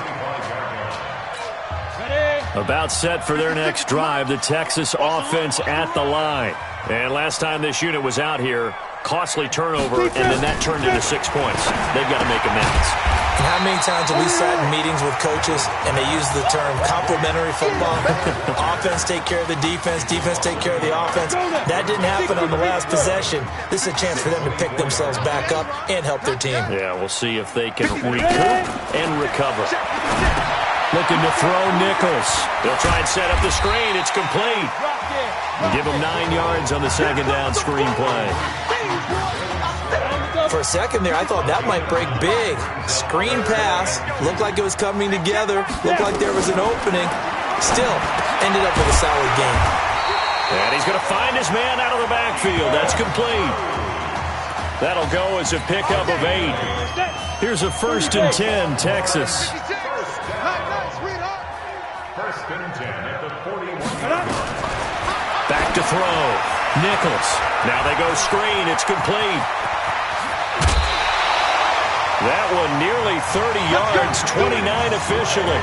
About set for their next drive, the Texas offense at the line. And last time this unit was out here, costly turnover, and then that turned into 6 points. They've got to make amends. And how many times have we sat in meetings with coaches and they use the term complementary football? Offense take care of the defense, defense take care of the offense. That didn't happen on the last possession. This is a chance for them to pick themselves back up and help their team. Yeah, we'll see if they can recoup and recover. Looking to throw Nichols. They'll try and set up the screen. It's complete. Give him 9 yards on the second down screen play. For a second there, I thought that might break big. Screen pass. Looked like it was coming together. Looked like there was an opening. Still, ended up with a solid game. And he's going to find his man out of the backfield. That's complete. That'll go as a pickup of 8. Here's a 1st and 10, Texas. Back to throw. Nichols. Now they go screen. It's complete. That one nearly 30 yards, 29 officially.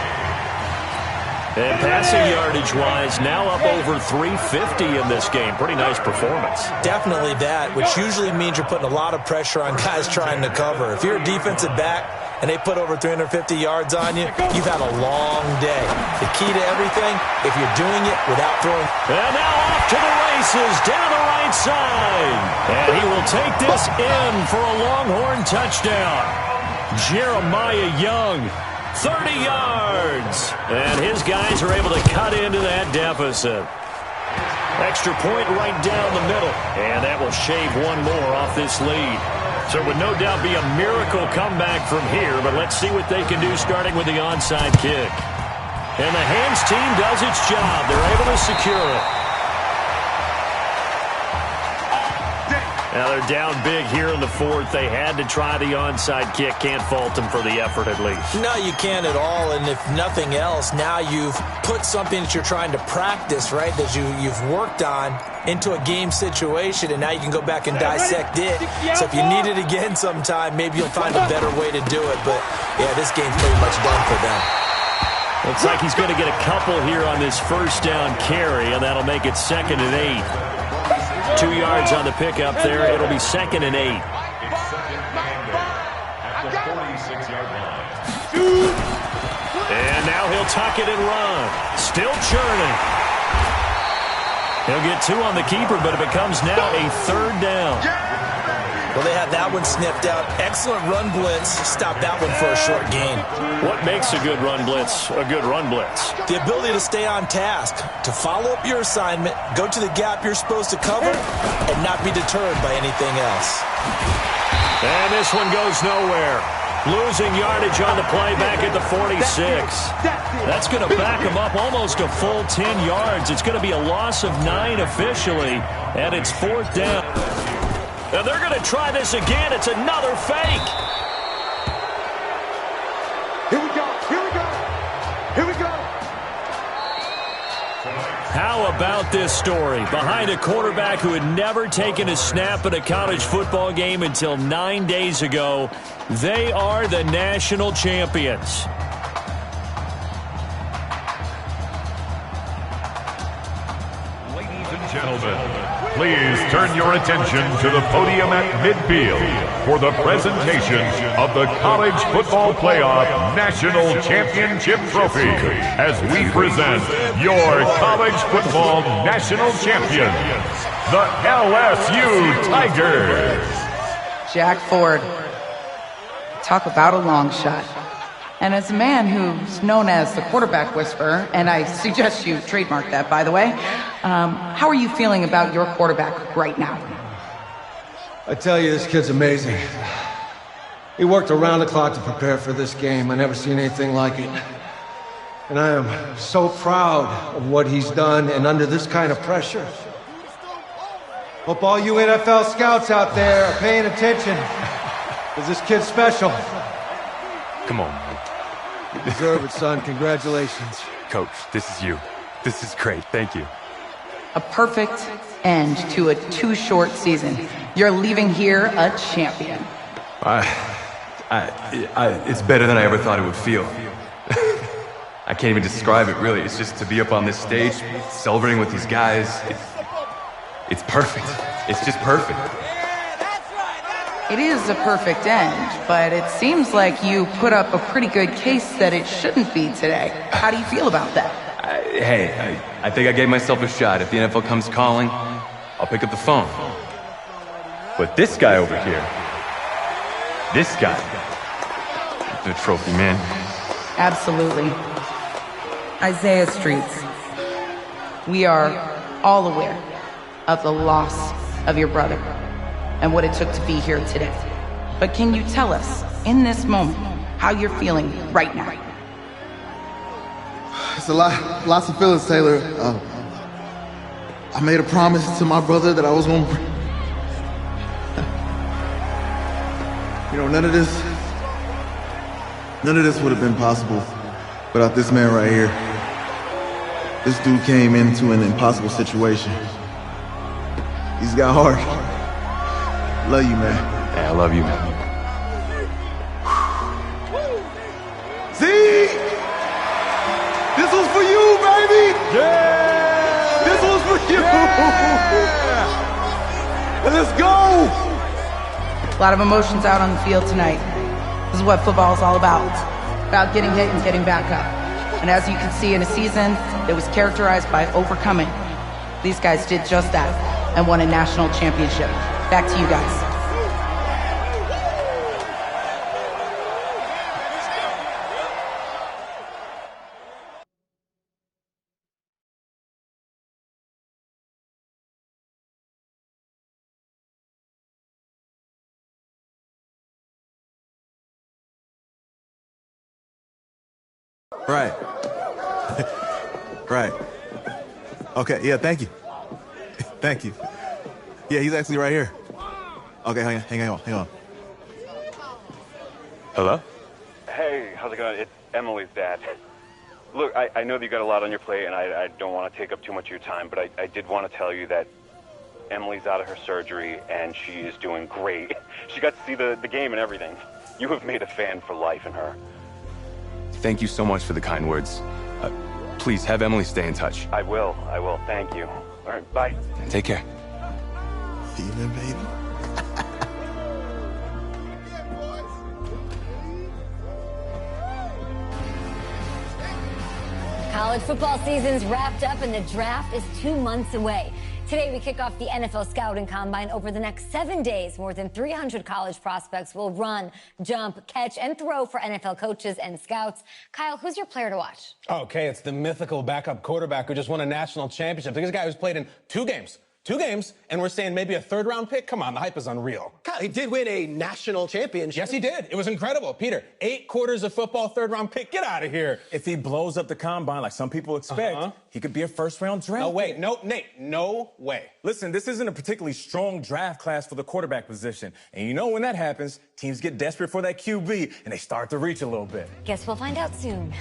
And passing yardage-wise, now up over 350 in this game. Pretty nice performance. Definitely that, which usually means you're putting a lot of pressure on guys trying to cover. If you're a defensive back and they put over 350 yards on you, you've had a long day. The key to everything, if you're doing it without throwing. And now off to the races, down the right side. And he will take this in for a Longhorn touchdown. Jeremiah Young, 30 yards. And his guys are able to cut into that deficit. Extra point right down the middle. And that will shave one more off this lead. So it would no doubt be a miracle comeback from here, but let's see what they can do starting with the onside kick. And the hands team does its job. They're able to secure it. Now they're down big here in the 4th. They had to try the onside kick. Can't fault them for the effort at least. No, you can't at all. And if nothing else, now you've put something that you're trying to practice, right, that you've worked on into a game situation, and now you can go back and dissect it. So if you need it again sometime, maybe you'll find a better way to do it. But, yeah, this game's pretty much done for them. Looks like he's going to get a couple here on this 1st down carry, and that'll make it 2nd and 8. 2 yards on the pickup there. It'll be 2nd and 8. And now he'll tuck it and run. Still churning. He'll get 2 on the keeper, but it becomes now a 3rd down. Well, they had that one sniffed out. Excellent run blitz. Stop that one for a short gain. What makes a good run blitz a good run blitz? The ability to stay on task, to follow up your assignment, go to the gap you're supposed to cover, and not be deterred by anything else. And this one goes nowhere. Losing yardage on the play back at the 46. That's going to back him up almost a full 10 yards. It's going to be a loss of 9 officially, and it's 4th down. And they're going to try this again. It's another fake. Here we go. Here we go. Here we go. How about this story? Behind a quarterback who had never taken a snap at a college football game until 9 days ago, they are the national champions. Ladies and gentlemen, please turn your attention to the podium at midfield for the presentation of the College Football Playoff National Championship Trophy as we present your college football national champions, the LSU Tigers. Jack Ford. Talk about a long shot. And as a man who's known as the quarterback whisperer, and I suggest you trademark that, by the way, how are you feeling about your quarterback right now? I tell you, this kid's amazing. He worked around the clock to prepare for this game. I never seen anything like it. And I am so proud of what he's done, and under this kind of pressure. Hope all you NFL scouts out there are paying attention, because this kid's special. Come on, man. You deserve it, son. Congratulations. Coach, this is you. This is great. Thank you. A perfect end to a too short season. You're leaving here a champion. It's better than I ever thought it would feel. I can't even describe it, really. It's just to be up on this stage, celebrating with these guys. It's perfect. It's just perfect. It is a perfect end, but it seems like you put up a pretty good case that it shouldn't be today. How do you feel about that? I think I gave myself a shot. If the NFL comes calling, I'll pick up the phone. But this guy over here, this guy, the trophy man. Absolutely. Isaiah Streets, we are all aware of the loss of your brother and what it took to be here today. But can you tell us, in this moment, how you're feeling right now? It's lots of feelings, Taylor. I made a promise to my brother that I was going to... none of this would have been possible without this man right here. This dude came into an impossible situation. He's got heart. Love you, man. Yeah, I love you, man. See? This was for you, baby! Yeah! This was for you! Yeah! Let's go! A lot of emotions out on the field tonight. This is what football is all about getting hit and getting back up. And as you can see, in a season that was characterized by overcoming, these guys did just that and won a national championship. Back to you guys. Right. Right. Okay, yeah, thank you. Thank you. Yeah, he's actually right here. Okay, hang on. Hello? Hey, how's it going? It's Emily's dad. Look, I know that you got a lot on your plate, and I don't want to take up too much of your time, but I did want to tell you that Emily's out of her surgery, and she is doing great. She got to see the game and everything. You have made a fan for life in her. Thank you so much for the kind words. Please have Emily stay in touch. I will. Thank you. All right, bye. Take care. Even, baby. College football season's wrapped up and the draft is 2 months away. Today, we kick off the NFL Scouting Combine. Over the next 7 days, more than 300 college prospects will run, jump, catch, and throw for NFL coaches and scouts. Kyle, who's your player to watch? Okay, it's the mythical backup quarterback who just won a national championship. This guy who's played in 2 games. 2 games, and we're saying maybe a 3rd-round pick? Come on, the hype is unreal. Kyle, he did win a national championship. Yes, he did. It was incredible. Peter, 8 quarters of football, 3rd-round pick. Get out of here. If he blows up the combine like some people expect, he could be a 1st-round draft. No way. No, Nate, no way. Listen, this isn't a particularly strong draft class for the quarterback position. And you know when that happens, teams get desperate for that QB, and they start to reach a little bit. Guess we'll find out soon.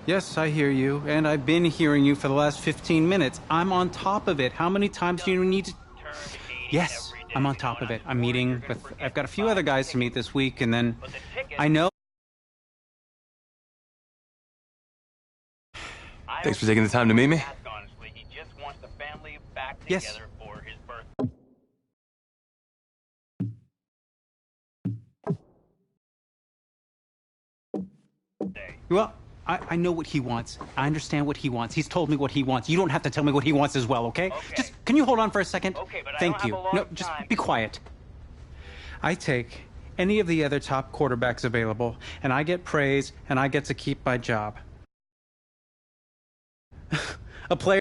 Yes, I hear you, and I've been hearing you for the last 15 minutes. I'm on top of it. How many times do you need to... Yes, I'm on top of it. I'm meeting with... I've got a few other guys to meet this week, and then I know... Thanks for taking the time to meet me. Yes. Well, I know what he wants. I understand what he wants. He's told me what he wants. You don't have to tell me what he wants as well, okay? Just, can you hold on for a second? Okay, but Thank I don't you. have a long No, just time. be quiet. I take any of the other top quarterbacks available, and I get praise, and I get to keep my job. A player...